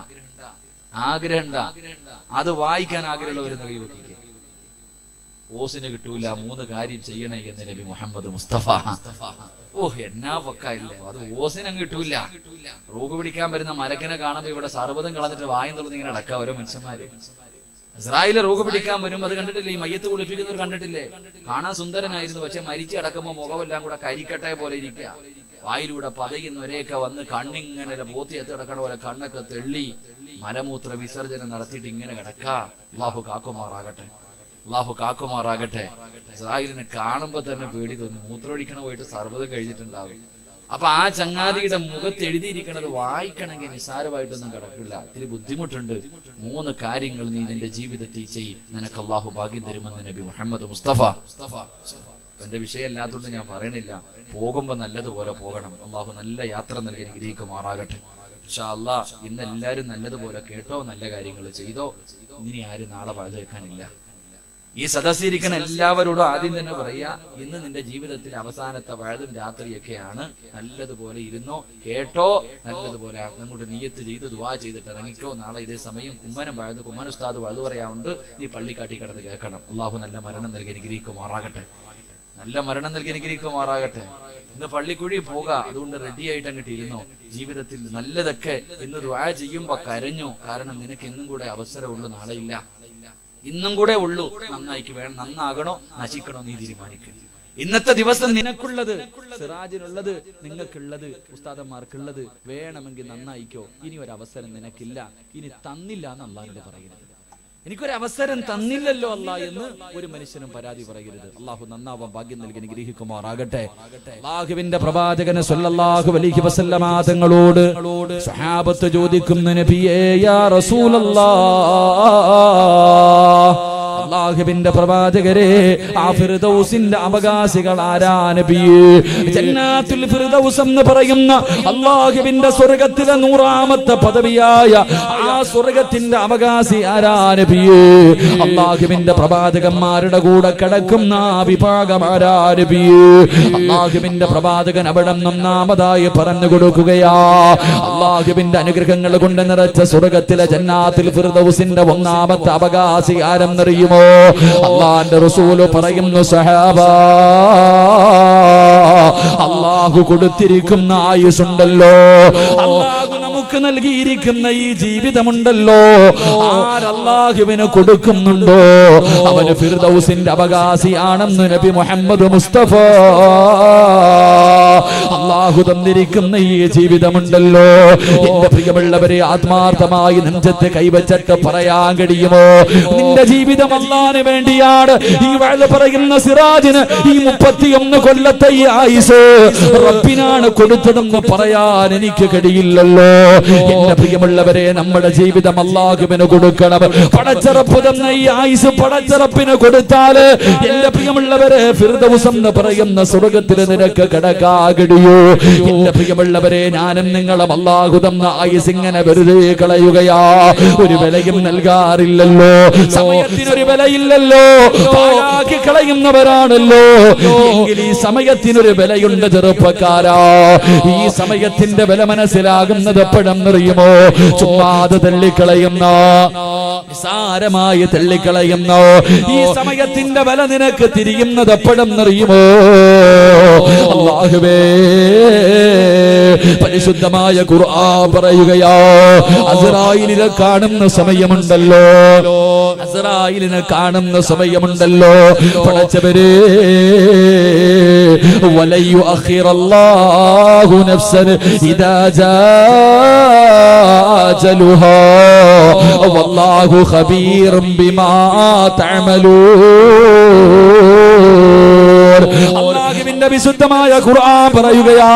അത് വായിക്കാൻ ആഗ്രഹമുള്ളവരെന്ന് കൈവെക്കുക. ഓസിന് കിട്ടൂല. 3 കാര്യം ചെയ്യണേ എന്ന് നബി മുഹമ്മദ് മുസ്തഫ. എന്നാ പക്കല്ലേ അത്. ഓസിനും കിട്ടൂല. റൂഹ് പിടിക്കാൻ വരുന്ന മലക്കിനെ കാണുമ്പോ ഇവിടെ സർവ്വതും കളഞ്ഞിട്ട് വായും തുറന്ന് ഇങ്ങനെ അടക്കാം ഓരോ മനുഷ്യന്മാര്. ഇസ്രായേലിലെ റൂഹ് പിടിക്കാൻ വരുമ്പോ അത് കണ്ടിട്ടില്ലേ? ഈ മയ്യത്ത് കുളിപ്പിക്കുന്നവർ കണ്ടിട്ടില്ലേ? കാണാൻ സുന്ദരനായിരുന്നു, പക്ഷെ മരിച്ചു അടക്കുമ്പോ മുഖമെല്ലാം കൂടെ കരിക്കട്ടെ പോലെ ഇരിക്കുക. വായിലൂടെ പതയുന്നവരെയൊക്കെ വന്ന് കണ്ണിങ്ങനെ പോത്തിയത്ത് കിടക്കണ പോലെ കണ്ണൊക്കെ തെള്ളി മലമൂത്ര വിസർജനം നടത്തിയിട്ട് ഇങ്ങനെ കിടക്കാ. അല്ലാഹു കാക്കുമാറാകട്ടെ. ഇസ്രായേലിനെ കാണുമ്പോ തന്നെ പേടി തോന്നും. മൂത്രമൊഴിക്കണ പോയിട്ട് സർവ്വതം കഴിഞ്ഞിട്ടുണ്ടാവും. അപ്പൊ ആ ചങ്ങാതിയുടെ മുഖത്ത് എഴുതിയിരിക്കണത് വായിക്കണമെങ്കിൽ നിസാരമായിട്ടൊന്നും കിടക്കില്ല. ഇത്തിരി ബുദ്ധിമുട്ടുണ്ട്. 3 കാര്യങ്ങൾ നീ നിന്റെ ജീവിതത്തിൽ ചെയ്യും, നിനക്ക് അല്ലാഹു ഭാഗ്യം തരുമെന്ന് നബി മുഹമ്മദ് മുസ്തഫ. എന്റെ വിഷയം അല്ലാത്തതുകൊണ്ട് ഞാൻ പറയണില്ല. പോകുമ്പോ നല്ലതുപോലെ പോകണം. അല്ലാഹു നല്ല യാത്ര നൽകി അനുഗ്രഹിക്കുമാറാകട്ടെ. ഇൻഷാ അല്ലാഹ് ഇന്ന് എല്ലാവരും നല്ലതുപോലെ കേട്ടോ, നല്ല കാര്യങ്ങൾ ചെയ്തോ. ഇനി ആരും നാളെ വാഴ കേൾക്കാനില്ല. ഈ സദസ്സിരിക്കുന്ന എല്ലാവരോടും ആദ്യം തന്നെ പറയാ, ഇന്ന് നിന്റെ ജീവിതത്തിലെ അവസാനത്തെ വാഴും രാത്രിയൊക്കെയാണ്. നല്ലതുപോലെ ഇരുന്നോ, കേട്ടോ, നല്ലതുപോലെ നമ്മുടെ നിയ്യത്ത് ചെയ്ത് ദുആ ചെയ്തിട്ട് ഇറങ്ങിക്കോ. നാളെ ഇതേ സമയം കുമ്മനം വാഴുന്ന കുമ്മൻ ഉസ്താദ് വാഴ പറയാറുണ്ട്. നീ പള്ളിക്കാട്ടി കിടന്ന് കേൾക്കണം. അള്ളാഹു നല്ല മരണം നൽകി അനുഗ്രഹിക്കുമാറാകട്ടെ. നല്ല മരണം നൽകി അനുഗ്രഹിക്കുമാറാകട്ടെ. ഇന്ന് പള്ളിക്കുഴി പോകാ, അതുകൊണ്ട് റെഡി ആയിട്ട് അങ്ങോട്ട് ഇരുന്നോ. ജീവിതത്തിൽ നല്ലതൊക്കെ ഇന്ന് ദുആ ചെയ്യുമ്പോ കരഞ്ഞു. കാരണം നിനക്ക് ഇന്നും കൂടെ അവസരമുള്ളൂ, നാളെ ഇല്ല. ഇന്നും കൂടെ ഉള്ളൂ. നന്നായിക്ക് വേണം, നന്നാകണോ നശിക്കണോ നീ തീരുമാനിക്കുക. ഇന്നത്തെ ദിവസം നിനക്കുള്ളത്, സിറാജിനുള്ളത്, നിങ്ങൾക്കുള്ളത്, ഉസ്താദന്മാർക്കുള്ളത്. വേണമെങ്കിൽ നന്നായിക്കോ. ഇനി ഒരു അവസരം നിനക്കില്ല, ഇനി തന്നില്ല എന്ന് അള്ളാഹുവിനോട് പറയരുത്. എനിക്കൊരവസരം തന്നില്ലല്ലോ അല്ലാ എന്ന് ഒരു മനുഷ്യനും പരാതി പറയരുത്. അള്ളാഹു നന്നാവാൻ ഭാഗ്യം നൽകി അനുഗ്രഹിക്കുമാറാകട്ടെ. അല്ലാഹുവിന്റെ പ്രവാചകൻ സല്ലല്ലാഹു അലൈഹി വസല്ലമ തങ്ങളോട് സ്വഹാബത്ത് ചോദിക്കുന്നു, നബിയേ യാ റസൂലല്ലാഹ്, അല്ലാഹുവിന്റെ പ്രവാചകരെ, ആ ഫിർദൗസിന്റെ അവകാശികൾ ആരാ നബിയേ? ജന്നാത്തുൽ ഫിർദൗസ് എന്ന് പറയുന്ന അല്ലാഹുവിന്റെ സ്വർഗ്ഗത്തിലെ 100ാമത്തെ പദവിയായ ആ സ്വർഗ്ഗത്തിന്റെ അവകാശി ആരാ നബിയേ? അല്ലാഹുവിന്റെ പ്രവാചകന്മാരുടെ കൂടെ കിടക്കുന്ന ആ വിഭാഗം ആരാ നബിയേ? അല്ലാഹുവിന്റെ പ്രവാചകൻ അവിടെ ഒന്നാമതായി പറഞ്ഞു കൊടുക്കുകയാ, അല്ലാഹുവിന്റെ അനുഗ്രഹങ്ങൾ കൊണ്ട് നിറച്ച സ്വർഗ്ഗത്തിലെ ജന്നാത്തുൽ ഫിർദൗസിന്റെ 1ാമത്തെ അവകാശി ആരെന്നറിയുമോ? അല്ലാഹുവിന്റെ റസൂല് പറയുന്നു, സഹാബാ, അല്ലാഹു കൊടുത്തിരിക്കുന്ന ആയുസ്സുണ്ടല്ലോ, അല്ലാഹു നമുക്ക് നൽകിയിരിക്കുന്ന ഈ ജീവിതമുണ്ടല്ലോ, ആരല്ലാഹുവിന് കൊടുക്കുന്നുണ്ടോ അവന് ഫിർദൗസിന്റെ അവകാശിയാണെന്ന് നബി മുഹമ്മദ് മുസ്തഫ. അല്ലാഹു തന്നിരിക്കുന്ന ഈ ജീവിതമുണ്ടല്ലോ, എന്റെ പ്രിയമുള്ളവരെ, ആത്മാർത്ഥമായി നെഞ്ചത്ത് കൈവച്ചിട്ട് പറയാൻ കഴിയുമോ? നിന്റെ ജീവിതം അല്ലാഹുവിന് വേണ്ടിയാണ്. ഈ വഅദ് പറയുന്ന സിറാജിന് ഈ 31 കൊല്ലത്തെ ഈ ആയുസ് റബ്ബിനാണ് കൊടുത്തതെന്ന് പറയാൻ എനിക്ക് കഴിയില്ലല്ലോ. എന്റെ പ്രിയമുള്ളവരെ, നമ്മുടെ ജീവിതം അല്ലാഹുവിന് കൊടുക്കണം. പടച്ചറപ്പ് തന്ന ഈ ആയുസ് പടച്ചറപ്പിന് കൊടുത്താല് എന്റെ പ്രിയമുള്ളവരെ, ഫിർദൗസ് എന്ന് പറയുന്ന സ്വർഗ്ഗത്തിൽ നിനക്ക് കിടക്കാകടിയോ? എന്റെ പ്രിയമുള്ളവരെ, ഞാനും നിങ്ങളും അല്ലാഹു തന്ന ആയുസ് ഇങ്ങനെ വെറുതെ കളയുകയാ. ഒരു വിലയും നൽകാറില്ലല്ലോ, സമയത്തിനൊരു വിലയില്ലല്ലോ, പാഴാക്കി കളയുന്നവരാണല്ലോ. എങ്കിൽ ഈ സമയത്തിനൊരു വിലയുണ്ട് ചെറുപ്പക്കാരാ. ഈ സമയത്തിന്റെ വില മനസ്സിലാകുന്നത് എപ്പോഴെന്നറിയുമോ? ചുമ്മാതെ തള്ളിക്കളയുന്ന, നിസാരമായി തള്ളിക്കളയുന്ന ഈ സമയത്തിന്റെ വില നിനക്ക് തിരിയുന്നത് എപ്പോഴെന്നറിയുമോ? അല്ലാഹുവേ, പരിശുദ്ധമായ ഖുർആൻ പറയുകയാ, അസ്റായിലിനെ കാണുന്ന സമയമുണ്ടല്ലോ, അസ്റായിലിനെ കാണുന്ന സമയമുണ്ടല്ലോ, പടച്ചവരേ, വലയു അഖിറല്ലാഹു നഫ്സൻ ഇദാ ജാഅജലുഹാ വല്ലാഹു ഖബീറും ബിമാ തഅമലൂൻ. അല്ലാഹുവിന്റെ വിശുദ്ധമായ ഖുർആൻ പറയുകയാ,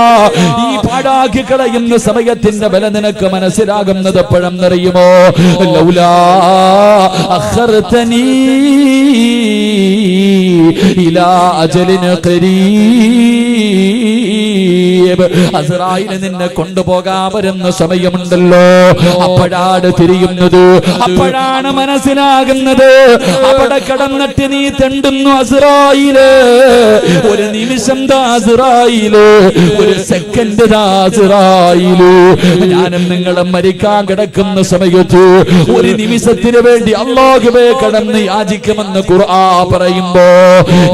ഈ പാഴാക്കി കളയുന്ന സമയത്തിന്റെ വില നിനക്ക് മനസ്സിലാകുന്നത് എപ്പോഴെന്നറിയുമോ? ലൗലാ അഖർതനീ ഇലാ അജലിൻ ഖരീബ്, അസ്റായില് നിന്നെ കൊണ്ടുപോകാൻ വരുന്ന സമയമുണ്ടല്ലോ, അപ്പോഴാണ് തിരിയുന്നത്, അപ്പോഴാണ് മനസ്സിലാകുന്നത്. അവിടെ കിടന്നിട്ട് നീ തെണ്ടുന്നു അസ്റായില്, ഒരു നിമിഷം ദാസ്റായില്, ഒരു സെക്കൻഡ് ദാസ്റായില്. ഞാനും നിങ്ങളും മരിക്കാൻ കിടക്കുന്ന സമയത്ത് ഒരു നിമിഷത്തിന് വേണ്ടി അല്ലാഹുവേ കടന്ന് യാചിക്കുമെന്ന് ഖുർആൻ പറയുമ്പോ,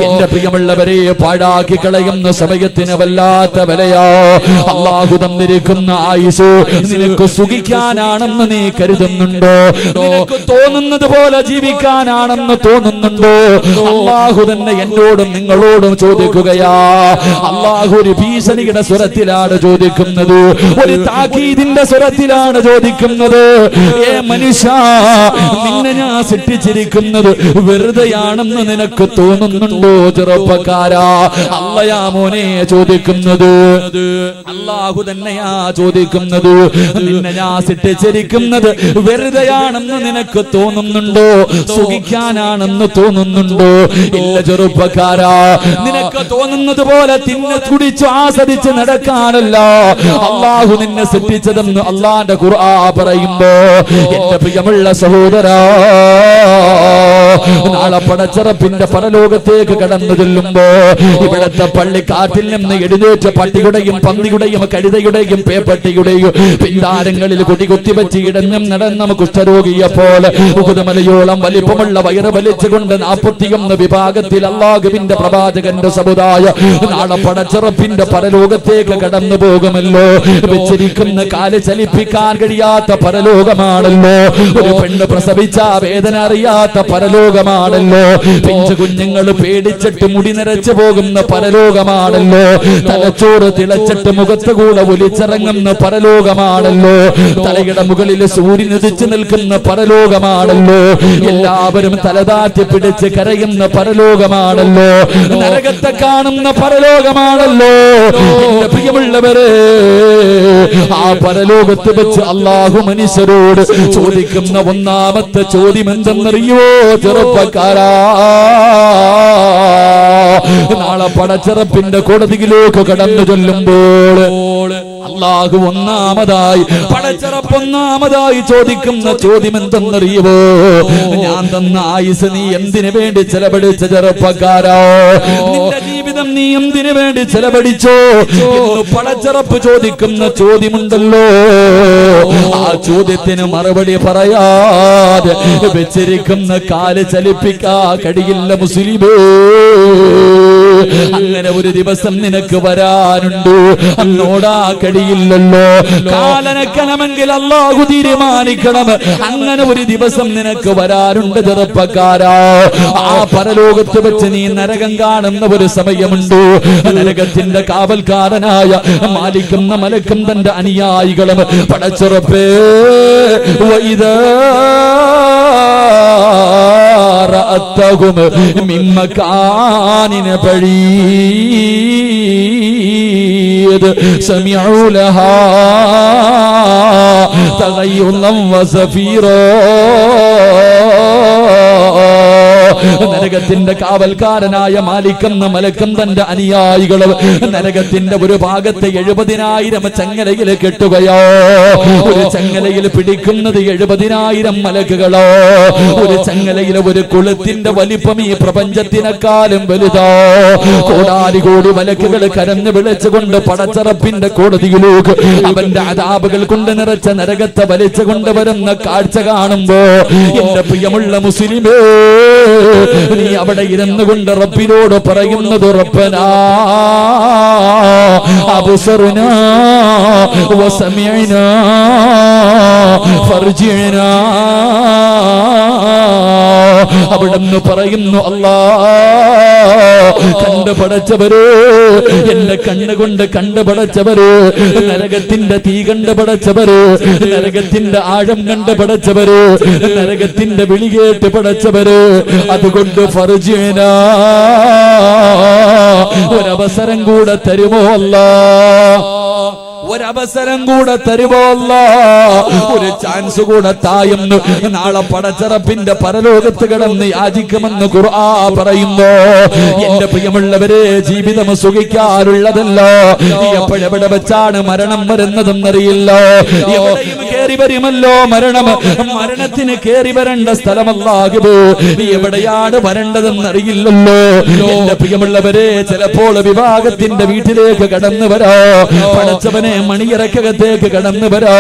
എന്റെ പ്രിയമുള്ളവരെ, പാഴാക്കി കളയുന്ന സമയത്തിന് വല്ലാത്ത വിലയാ. അല്ലാഹു തന്നിരിക്കുന്ന ആയുസ് നിനക്ക് സുഖിക്കാനാണെന്ന് നീ കരുതുന്നുണ്ടോ? നിനക്ക് തോന്നുന്നത് പോലെ ജീവിക്കാനാണെന്ന് തോന്നുന്നുണ്ടോ? അല്ലാഹു തന്നെ എന്നോടും നിങ്ങളോടും ചോദിക്കുകയാ. അല്ലാഹു ഒരു ഭീഷണിയുടെ സ്വരത്തിലാണ് ചോദിക്കുന്നത്, ഒരു താക്കീതിന്റെ സ്വരത്തിലാണ് ചോദിക്കുന്നത്. ഏ മനുഷ്യ, നിന്നെ ഞാൻ സൃഷ്ടിച്ചിരിക്കുന്നത് വെറുതെയാണെന്ന് നിനക്ക് തോന്നുന്നുണ്ടോ? ചെറുപ്പക്കാരാ, അല്ലയാ മോനെ ചോദിക്കുന്നത്. ചോദിക്കുന്നത്. അല്ലാഹു തന്നെയാ ചോദിക്കുന്നത്. നിന്നെ ഞാൻ സൃഷ്ടിച്ചിരിക്കുന്നത് വെറുതെയാണെന്ന് നിനക്ക് തോന്നുന്നുണ്ടോ? സുഖിക്കാനാണെന്ന് തോന്നുന്നുണ്ടോ? ഇല്ല ചെറുപ്പക്കാരാ, നിനക്ക് തോന്നുന്നത് പോലെ തിന്ന് കുടിച്ചു ആസ്വദിച്ച് നടക്കാനല്ല അല്ലാഹു നിന്നെ സൃഷ്ടിച്ചതെന്ന് അല്ലാഹുവിന്റെ ഖുർആൻ പറയുമ്പോ എന്റെ പ്രിയമുള്ള സഹോദരാ, നാളെ പടച്ചറപ്പിന്റെ പരലോകത്തേക്ക് കടന്നു ചെല്ലുമ്പോ ഇവിടത്തെ പള്ളിക്കാട്ടിൽ നിന്ന് എഴുന്നേറ്റ പട്ടിയുടെയും പന്നിയുടെയും കഴുതയുടെയും പേപ്പട്ടിയുടെയും പിന്താരങ്ങളിൽ കൊടികുത്തിവെച്ച് ഇടഞ്ഞും നടന്ന കുഷ്ഠരോഗിയെ പോലെ ഉകുതമലയോളം വലിപ്പമുള്ള വയറ് വലിച്ചുകൊണ്ട് 41 വിഭാഗത്തിൽ അല്ലാഹുവിന്റെ പ്രവാചകന്റെ സമുദായം നാളെ പടച്ചറപ്പിന്റെ പരലോകത്തേക്ക് കടന്നു പോകുമല്ലോ. വെച്ചിരിക്കുന്ന കാല് ചലിപ്പിക്കാൻ കഴിയാത്ത പരലോകമാണല്ലോ. ഒരു പെണ്ണ് പ്രസവിച്ച വേദന അറിയാത്ത പരലോകമാണല്ലോ. പിഞ്ചു കുഞ്ഞുങ്ങൾ പേടിച്ചിട്ട് മുടി നിറച്ചു പോകുന്ന പരലോകമാണല്ലോ. തലച്ചോറ് തിളച്ചിട്ട് മുഖത്തുകൂടെ ഒലിച്ചിറങ്ങുന്ന പരലോകമാണല്ലോ. തലയുടെ മുകളിൽ സൂര്യൻ ഉദിച്ചു നിൽക്കുന്ന പരലോകമാണല്ലോ. എല്ലാവരും തലതാറ്റി പിടിച്ച് കരയുന്ന പരലോകമാണല്ലോ. നരകത്തെ കാണുന്ന പരലോകമാണല്ലോ. എന്റെ പ്രിയമുള്ളവരെ, ആ പരലോകത്ത് വെച്ച് അല്ലാഹു മനുഷ്യരോട് ചോദിക്കുന്ന ഒന്നാമത്തെ ചോദ്യം എന്തെന്നറിയോ ചെറുപ്പക്കാരാ? നാളെ പടച്ചറപ്പിന്റെ കോടതിയിലേക്ക് കടന്നു ചൊല്ലുമ്പോൾ അല്ലാഹു ഒന്നാമതായി പടച്ചറപ്പ് ഒന്നാമതായി ചോദിക്കുന്ന ചോദ്യം എന്തെന്നറിയുവോ? ഞാൻ തന്ന ആയുസ് നീ എന്തിനു വേണ്ടി ചെലവഴിച്ച ചെറുപ്പക്കാരാ? നിന്റെ ജീവിതം നീ എന്തിനു വേണ്ടി ചെലവഴിച്ചോ? പടച്ചറപ്പ് ചോദിക്കുന്ന ചോദ്യമുണ്ടല്ലോ. ആ ചോദ്യത്തിന് മറുപടി പറയാതെ വെച്ചിരിക്കുന്ന കാല് ചലിപ്പിക്കാ കഴിയില്ല മുസ്ലിമേ. അങ്ങനെ ഒരു ദിവസം നിനക്ക് വരാനുണ്ട്. അന്നോടാ കഴിയില്ലല്ലോ. കാലനക്കണമെങ്കിൽ അല്ലാഹു തീരുമാനിക്കണം. അങ്ങനെ ഒരു ദിവസം നിനക്ക് വരാനുണ്ട് ചെറുപ്പക്കാരാ. ആ പരലോകത്ത് വെച്ച് നീ നരകം കാണുന്ന ഒരു സമയമുണ്ട്. നരകത്തിന്റെ കാവൽക്കാരനായ മാലിക്കുന്ന മലക്കും തന്റെ അനുയായികളും പടച്ചുറപ്പേ വൈദാ റഅത്തഹും മിൻ മകാനിൻ ബഈദ് സമിഉ ലഹാ തഗയ്യുലൻ വസഫീറാ. നരകത്തിന്റെ കാവൽക്കാരനായ മാലിക്കെന്ന മലക്കും തന്റെ അനുയായികളും നരകത്തിന്റെ ഒരു ഭാഗത്തെ 70,000 ചങ്ങലയിൽ കെട്ടുകയോ. ഒരു ചങ്ങലയിൽ പിടിക്കുന്നത് 70,000 മലക്കുകളോ. ഒരു ചങ്ങലയിൽ ഒരു കുളത്തിന്റെ വലിപ്പം ഈ പ്രപഞ്ചത്തിനെക്കാളും വലുതോ. കോടാനുകോടി മലക്കുകൾ കരഞ്ഞു വിളിച്ചുകൊണ്ട് പടച്ചറപ്പിന്റെ കോടതിയിലേക്ക് അവന്റെ അദാബുകൾ കൊണ്ട് നിറച്ച നരകത്തെ വലിച്ചു കൊണ്ടുവരുന്ന കാഴ്ച കാണുമ്പോ എന്റെ പ്രിയമുള്ള മുസ്ലിമേ, നീ അവിടെ ഇരുന്നു കൊണ്ട് റബ്ബിനോട് പറയുന്നത് റബ്ബനാ അബ്സർനാ വസമിഅനാ ഫർജിഅനാ. അവിടുന്ന് പറയുന്നു അല്ലാ, കണ്ടു പടച്ചവര്, എന്റെ കണ്ണുകൊണ്ട് കണ്ടു പടച്ചവര്, നരകത്തിന്റെ തീ കണ്ടു പടച്ചവര്, നരകത്തിന്റെ ആഴം കണ്ടു പടച്ചവര്, നരകത്തിന്റെ വിളി കേട്ട് പടച്ചവര്, അതുകൊണ്ട് ഫർജിഅനാ ഒരവസരം കൂടെ തരുമോ അല്ലാ? ഒരവസരം കൂടെ തരുമോ അല്ലാ? ഒരു ചാൻസ് കൂടെ തായെന്ന് നാളെ പടച്ചറപ്പിന്റെ പരലോകത്ത് കിടന്ന് യാചിക്കുമെന്ന് ഖുർആൻ പറയുന്നു. എന്റെ പ്രിയമുള്ളവരെ, ജീവിതം സുഖിക്കാറുള്ളതല്ലോ. എപ്പോഴെവിടെ വെച്ചാണ് മരണം വരുന്നതെന്നറിയില്ല. എവിടെയും കേറി വരുമല്ലോ മരണം. മരണത്തിന് കേറി വരേണ്ട സ്ഥലമല്ലാകുമോ, എവിടെയാണ് വരേണ്ടതെന്നറിയില്ലല്ലോ. എന്റെ പ്രിയമുള്ളവരെ, ചിലപ്പോൾ വിവാഹത്തിന്റെ വീട്ടിലേക്ക് കടന്നു വരാ, പടച്ചവനെ മണിയറക്കകത്തേക്ക് കടന്നു വരാ,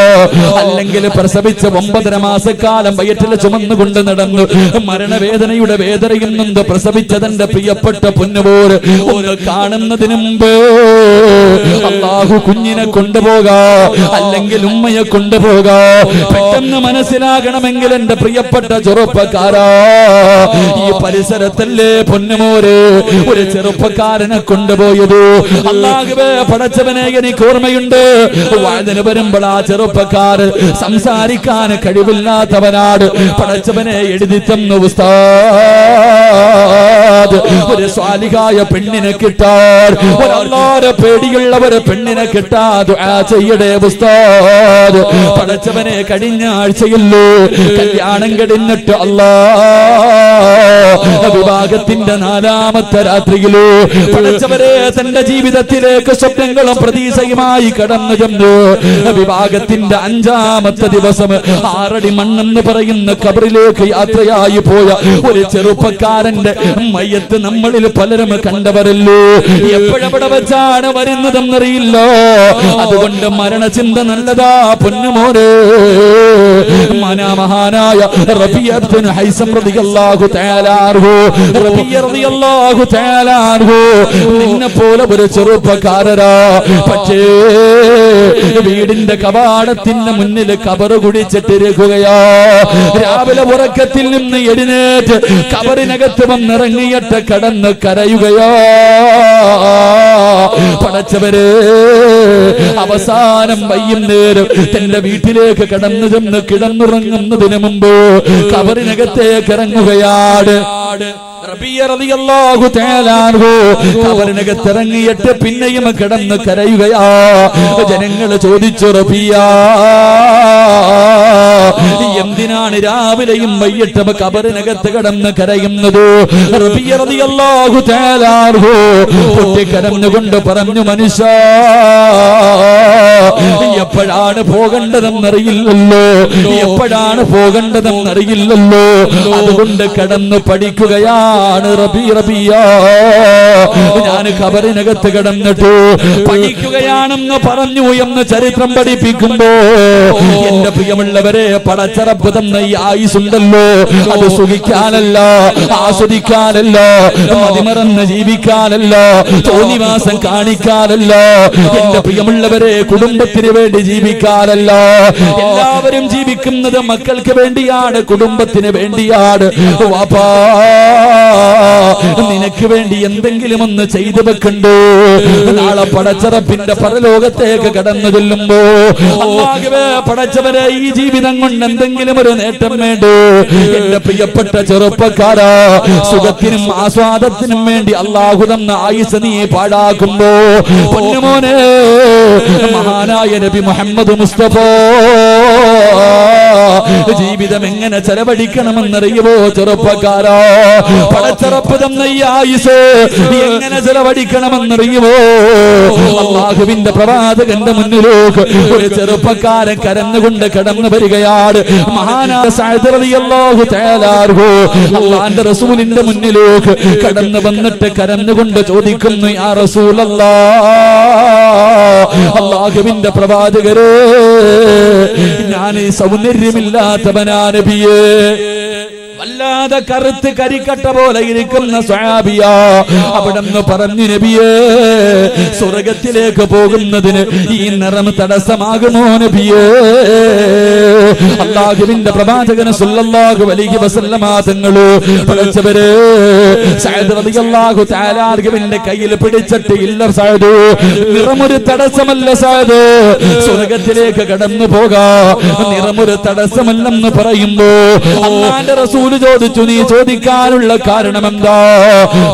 അല്ലെങ്കിൽ പ്രസവിച്ച 9.5 മാസക്കാലം വയറ്റിൽ ചുമന്നുകൊണ്ട് നടന്നു മരണവേദനയുടെ വേദനയിൽ നിന്ന് പ്രസവിച്ചതെന്റെ പ്രിയപ്പെട്ട പൊന്നുപോര് ഒന്ന് കാണുന്നതിന് മുമ്പ് അല്ലാഹു കുഞ്ഞിനെ കൊണ്ടുപോകാ, അല്ലെങ്കിൽ ഉമ്മയെ കൊണ്ടുപോകാ. പെട്ടെന്ന് മനസ്സിലാകണമെങ്കിൽ എന്റെ പ്രിയപ്പെട്ട ചെറുപ്പക്കാരാ, ഈ പരിസരത്തല്ലേ പൊന്നുമോര് ഒരു ചെറുപ്പക്കാരനെ കൊണ്ടുപോയത്. അല്ലാഹുവേ പടച്ചവനെ, എനിക്ക് ഓർമ്മയുണ്ട്, വാതിന് വരുമ്പോൾ ആ ചെറുപ്പക്കാരൻ സംസാരിക്കാൻ കഴിവില്ലാത്തവനാട് പടച്ചവനെ എഴുതി തന്നു ഉസ്താദ്. ഒരു സ്വാലിഹായ പെണ്ണിനെ കിട്ടാൻ, ഒരു അല്ലാഹുവിനെ പേടിയുള്ളവരെ പെണ്ണിനെ കിട്ടാൻ ദുആ ചെയ്യടേ ഉസ്താദ്. പടച്ചവനെ കഴിഞ്ഞ ആഴ്ചയില്ലേ കല്യാണം കഴിഞ്ഞിട്ട് വിവാഹത്തിന്റെ 4ാമത്തെ രാത്രിയില് പടച്ചവരെ തന്റെ ജീവിതത്തിലേക്ക് സ്വപ്നങ്ങളും പ്രതീക്ഷയുമായി കടന്നു ചെന്നു. വിവാഹത്തിന്റെ 5ാമത്തെ ദിവസം 6 അടി മണ്ണെന്ന് പറയുന്ന ഖബറിലേക്ക് യാത്രയായി പോയ ഒരു ചെറുപ്പക്കാരന്റെ മയ്യത്ത് നമ്മളിൽ പലരും കണ്ടവരല്ലോ. എപ്പോഴെവിടെ വെച്ചാണ് വരുന്നതെന്നറിയില്ല. അതുകൊണ്ട് മരണചിന്ത നല്ലതാ പൊന്നുമോനെ. മഹാനായ റബീഅ ഇബ്നു ഹൈസം റളിയല്ലാഹു തആല അൻഹു, റബീഅ റളിയല്ലാഹു തആല അൻഹു നിന്നെ പോലെ ഒരു ചെറുപ്പക്കാരനാ. പക്ഷേ വീടിന്റെ കവാടത്തിന്റെ മുന്നിൽ കബറ് കുടിച്ചിട്ടിരിക്കുകയാ. രാവിലെ ഉറക്കത്തിൽ നിന്ന് എഴുന്നേറ്റ് കബറിനകത്ത് വന്നിറങ്ങിയിട്ട് കടന്ന് കരയുകയാ. പടച്ചവരെ, അവസാനം വൈകുന്നേരം തന്റെ വീട്ടിലേക്ക് കടന്നു ചെന്ന് കിടന്നുറങ്ങുന്നതിന് മുമ്പ് കബറിനകത്തേക്ക് ഇറങ്ങുകയാണ്. റബീഅ റളിയല്ലാഹു തആല അൻഹു ഖബറിനകത്ത് ഇറങ്ങിയിട്ട് പിന്നെയും കിടന്ന് കരയുകയാ. ജനങ്ങൾ ചോദിച്ചു, റബീഅ എന്തിനാണ് രാവിലെയും വൈകിട്ടും ഖബറിനകത്ത് കിടന്ന് കരയുന്നത്? റബീഅ റളിയല്ലാഹു തആല അൻഹു പൊട്ടിക്കരഞ്ഞുകൊണ്ട് പറഞ്ഞു, മനുഷ്യ, എപ്പോഴാണ് പോകേണ്ടതെന്നറിയില്ലല്ലോ, എപ്പോഴാണ് പോകേണ്ടതെന്നറിയില്ലല്ലോ. അതുകൊണ്ട് കടന്ന് പഠിക്കുകയാണ് റബീഅ. ഞാൻ ഖബറിനകത്ത് കിടന്നിട്ട് പഠിക്കുകയാണെന്ന് പറഞ്ഞു എന്ന് ചരിത്രം പഠിപ്പിക്കുമ്പോ, എന്റെ പ്രിയമുള്ളവരെ, പടച്ചറപ്പ് തന്ന ഈ ആയുസുണ്ടല്ലോ, അത് സുഖിക്കാനല്ല, ആസ്വദിക്കാനല്ല, മതിമറന്ന് ജീവിക്കാനല്ല, തോന്നിവാസം കാണിക്കാനല്ല. എന്റെ പ്രിയമുള്ളവരെ, കുടുംബത്തിന് വേണ്ടി ജീവിക്കാനല്ല. എല്ലാവരും ജീവിക്കുന്നത് മക്കൾക്ക് വേണ്ടിയാണ്, കുടുംബത്തിന് വേണ്ടിയാണ്. വാപ്പാ, നിനക്ക് വേണ്ടി എന്തെങ്കിലും ഒന്ന് ചെയ്തു വെക്കണ്ടോ? നാളെ പടച്ചറപ്പിന്റെ പരലോകത്തേക്ക് കടന്നു ചെല്ലുമ്പോ, അല്ലാഹുവേ പടച്ചവരെ, ഈ ജീവിതം കൊണ്ട് എന്തെങ്കിലും ഒരു നേട്ടം വേണ്ടോ? എന്റെ പ്രിയപ്പെട്ട ചെറുപ്പക്കാരാ, സുഖത്തിനും ആസ്വാദത്തിനും വേണ്ടി അല്ലാഹു തന്ന ആയുസ് നീ പാഴാക്കുമ്പോ, പൊന്നുമോനെ, മഹാനായ നബി മുഹമ്മദ് മുസ്തഫ ജീവിതം എങ്ങനെ ചെലവഴിക്കണമെന്നറിയുമോ ചെറുപ്പക്കാരാ? പടച്ചറപ്പ് തന്ന ഈ ആയുസ് എങ്ങനെ ചെലവഴിക്കണമെന്നറിയുമോ? അല്ലാഹുവിന്റെ പ്രവാചകന്റെ മുന്നിലേക്ക് ഒരു ചെറുപ്പക്കാരൻ കരഞ്ഞുകൊണ്ട് കടന്നു വരികയാണ്. മഹാനായ സഅദ് റളിയല്ലാഹു തആല അൻഹു അല്ലാഹുവിന്റെ റസൂലിന്റെ മുന്നിലേക്ക് കടന്നു വന്നിട്ട് കരഞ്ഞുകൊണ്ട് ചോദിക്കുന്നു, യാ റസൂലല്ലാഹ്, അല്ലാഹുവിന്റെ പ്രവാചകരേ, ഞാൻ സൗന്ദര്യമില്ലാത്തവനാ നബിയേ. വല്ലാതെ കറുത്ത് കരിക്കട്ട പോലെ ഇരിക്കുന്ന സ്വഹാബിയ അവിടെന്ന് പറഞ്ഞു, നബിയേ, സ്വർഗത്തിലേക്ക് പോകുന്നതിന് ഈ നിറം തടസ്സമാകുമോ നബിയേ? അല്ലാഹുവിന്റെ പ്രവാചകൻ സല്ലല്ലാഹു അലൈഹി വസല്ലമ തങ്ങള് പഠിച്ചവരെ സഅദ് റളിയല്ലാഹു തആല അൻഹുവിന്റെ കയ്യിൽ പിടിച്ചിട്ട്, ഇല്ല സഅദ്, നിറമൊരു തടസ്സമല്ല സഅദ്, സ്വർഗത്തിലേക്ക് കടന്നു പോകാ, നിറമൊരു തടസ്സമല്ലെന്ന് പറയുമ്പോ അല്ലാഹുവിന്റെ റസൂൽ ചോദിച്ചു, നീ ചോദിക്കാനുള്ള കാരണം എന്താ?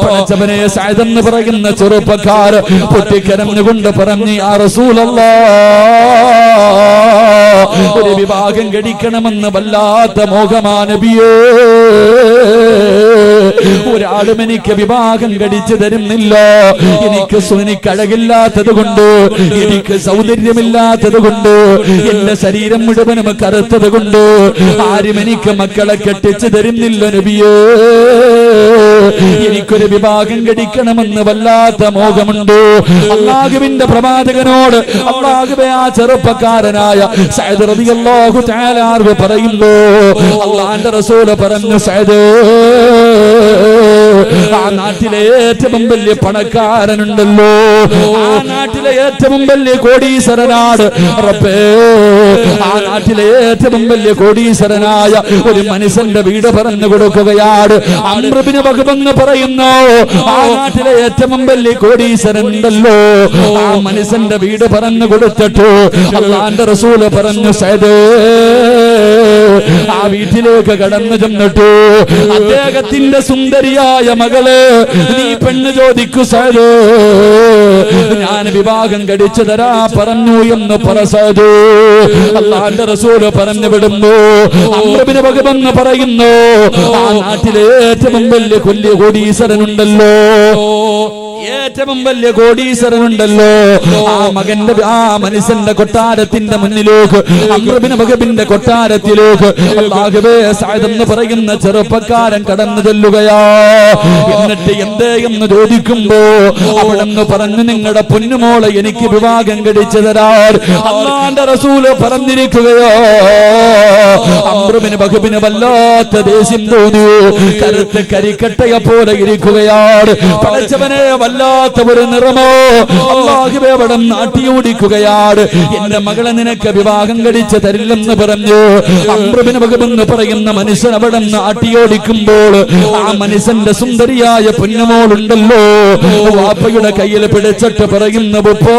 പഠിച്ചവനെ, സഅദ് എന്ന് പറയുന്ന ചെറുപ്പക്കാർ പൊട്ടിക്കരഞ്ഞുകൊണ്ട് പറഞ്ഞു, യാ റസൂലല്ലാഹ്, ഒരു വിവാഹം കഴിക്കണമെന്ന് വല്ലാത്ത മോഹമാ നബിയേ. ഒരാളും എനിക്ക് വിവാഹം കഴിച്ചു തരുന്നില്ല. എനിക്ക് അഴകില്ലാത്തത് കൊണ്ട്, എനിക്ക് സൗന്ദര്യമില്ലാത്തത് കൊണ്ട്, എന്റെ ശരീരം മുഴുവനും കറുത്തത് കൊണ്ട് ആരും എനിക്ക് മക്കളെ കെട്ടിച്ചു തരുന്നില്ല നബിയേ. എനിക്കൊരു വിവാഹം കഴിക്കണമെന്ന് വല്ലാത്ത മോഹമുണ്ട്. അല്ലാഹുവിന്റെ പ്രവാചകനോട് അല്ലാഹുവേ, ആ ചെറുപ്പക്കാരനായ സഅദ് റളിയല്ലാഹു തആല അൻഹു പറയുന്നു, അല്ലാഹുവിന്റെ റസൂൽ പറഞ്ഞു, സഅദ്, ആ നാട്ടിലെ ഏറ്റവും വലിയ പണക്കാരനുണ്ടല്ലോ, ആ നാട്ടിലെ ഏറ്റവും വലിയ കോടീശ്വരനാണ് റബ്ബേ. ആ നാട്ടിലെ ഏറ്റവും വലിയ കോടീശ്വരനായ ഒരു മനുഷ്യന്റെ വീട് പറഞ്ഞു കൊടുക്കുകയാണ്. അംർ ഇബ്നു വഹബ് എന്ന് പറയുന്നു ആ നാട്ടിലെ ഏറ്റവും വലിയ കോടീശ്വരൻ ഉണ്ടല്ലോ, ആ മനുഷ്യന്റെ വീട് പറഞ്ഞു കൊടുത്തിട്ട് അല്ലാഹുവിന്റെ റസൂല് പറഞ്ഞു, സയ്യിദേ ആ വീട്ടിലേക്ക് കടന്നു ചെന്നിട്ടു അദ്ദേഹത്തിന്റെ സുന്ദരിയായ മകള്, നീ പെണ്ണ് ചോദിക്കു സയ്യിദേ, ഞാൻ വിവാഹം കഴിച്ചു തരാ പറഞ്ഞു എന്ന് പറഞ്ഞു. അല്ലാഹുവിന്റെ റസൂല് പറഞ്ഞു വിടുന്നു. അംർ ഇബ്നു വഹബ് എന്ന് പറയുന്നു ആ നാട്ടിലെ ഏറ്റവും വലിയ കോടീശ്വരനുണ്ടല്ലോ, ഏറ്റവും വലിയ കോടീശ്വരനുണ്ടല്ലോ, ആ മകന്റെ ആ മനുഷ്യന്റെ കൊട്ടാരത്തിന്റെ മുന്നിലേക്ക്, അംർ ഇബ്നു വഹബിന്റെ കൊട്ടാരത്തിലേക്ക് അല്ലാഹുവേ സഅദ് എന്ന് പറയുന്ന ചെറുപ്പക്കാരൻ കടന്നു ചെല്ലുകയാ. എന്നിട്ട് എന്തേ എന്ന് ചോദിക്കുമ്പോ അവിടെന്ന് പറഞ്ഞു, നിങ്ങളുടെ പൊന്നുമോളെ എനിക്ക് വിവാഹം കഴിച്ചു തരാൻ അല്ലാഹുവിന്റെ റസൂല് പറഞ്ഞിരിക്കുകയോ. അംർ ഇബ്നു വഹബിന് വല്ലാത്ത ദേഷ്യം തോന്നി, കറുത്ത കരിക്കട്ടയെ പോലെ ഇരിക്കുകയാണ്. പടച്ചവനെ വല്ലാത്ത ഒരു നിറമോ അല്ലാഹുവേ അവിടെ നാട്ടിയോടിക്കുകയാണ്. എന്റെ മകളെ നിനക്ക് വിവാഹം കഴിച്ചു തരില്ലെന്ന് പറഞ്ഞു അംർ ഇബ്നു വഹബ് എന്ന് പറയുന്ന മനുഷ്യൻ അവിടെ നാട്ടിയോടിക്കുമ്പോൾ ആ മനുഷ്യന്റെ സുന്ദരിയായ പൊന്നുമോളുണ്ടല്ലോ വാപ്പയുടെ കയ്യിൽ പിടിച്ചിട്ട് പറയുന്ന, ഉപ്പോ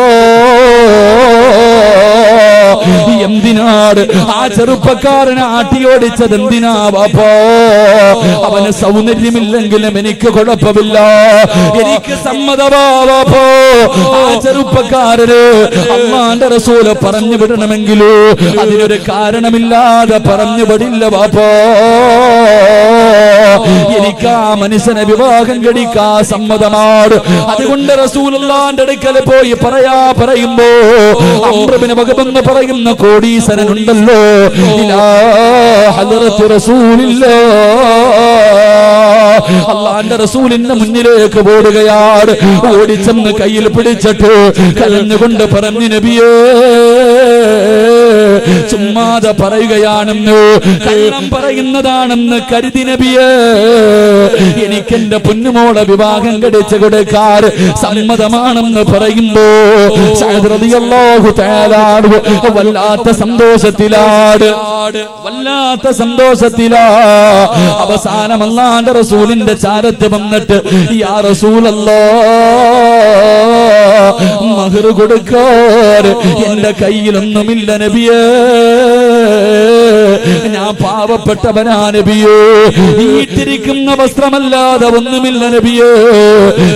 എന്തിനാണ് ആ ചെറുപ്പക്കാരനെ ആട്ടിയോടിച്ചത്? എന്തിനാ വാപ്പോ? അവന് സൗന്ദര്യമില്ലെങ്കിലും എനിക്ക് കുഴപ്പമില്ല, എനിക്ക് സമ്മതമാ വാപ്പോ. ആ ചെറുപ്പക്കാരന് അല്ലാഹുവിന്റെ റസൂല് പറഞ്ഞു വിടണമെങ്കിലോ അതിനൊരു കാരണമില്ലാതെ പറഞ്ഞു വിടില്ല വാപ്പോ. എനിക്ക് ആ മനുഷ്യനെ വിവാഹം കഴിക്കാ സമ്മതമാണ്. അതുകൊണ്ട് റസൂലുള്ളാഹിന്റെ അടുക്കൽ പോയി പറയുമ്പോ അംർ ഇബ്നു വഹബ് എന്ന് പറയുന്ന കോടീശ്വരനുണ്ടല്ലോ, ഇലാ ഹദ്റത്തി റസൂലില്ലാഹ്, അല്ലാഹുവിന്റെ റസൂലിന്റെ മുന്നിലേക്ക് ഓടുകയാണ്. ഓടിച്ചെന്ന് കയ്യിൽ പിടിച്ചിട്ട് കരഞ്ഞുകൊണ്ട് പറഞ്ഞു, നബിയേ ചുമ്മാതെ പറയുകയാണെന്ന്, കള്ളം പറയുന്നതാണെന്ന് കരുതി നബിയേ, എനിക്കെന്റെ പൊന്നുമോളെ വിവാഹം കഴിച്ചു കൊടുക്കാൻ സമ്മതമാണെന്ന് പറയുമ്പോ സഅദ് റളിയല്ലാഹു തആല വല്ലാത്ത സന്തോഷത്തിലാണ്, വല്ലാത്ത സന്തോഷത്തിലാ. അവസാനം അല്ലാഹുവിന്റെ റസൂലിന്റെ ചാരത്ത് വന്നിട്ട്, യാ റസൂലല്ലാഹ്, മഹർ കൊടുക്കാൻ എന്റെ കയ്യിലൊന്നുമില്ല നബിയേ, ഞാൻ പാവപ്പെട്ടവനാ നബിയേ, ഈട്ടിരിക്കുന്ന വസ്ത്രമല്ലാതെ ഒന്നുമില്ല നബിയേ.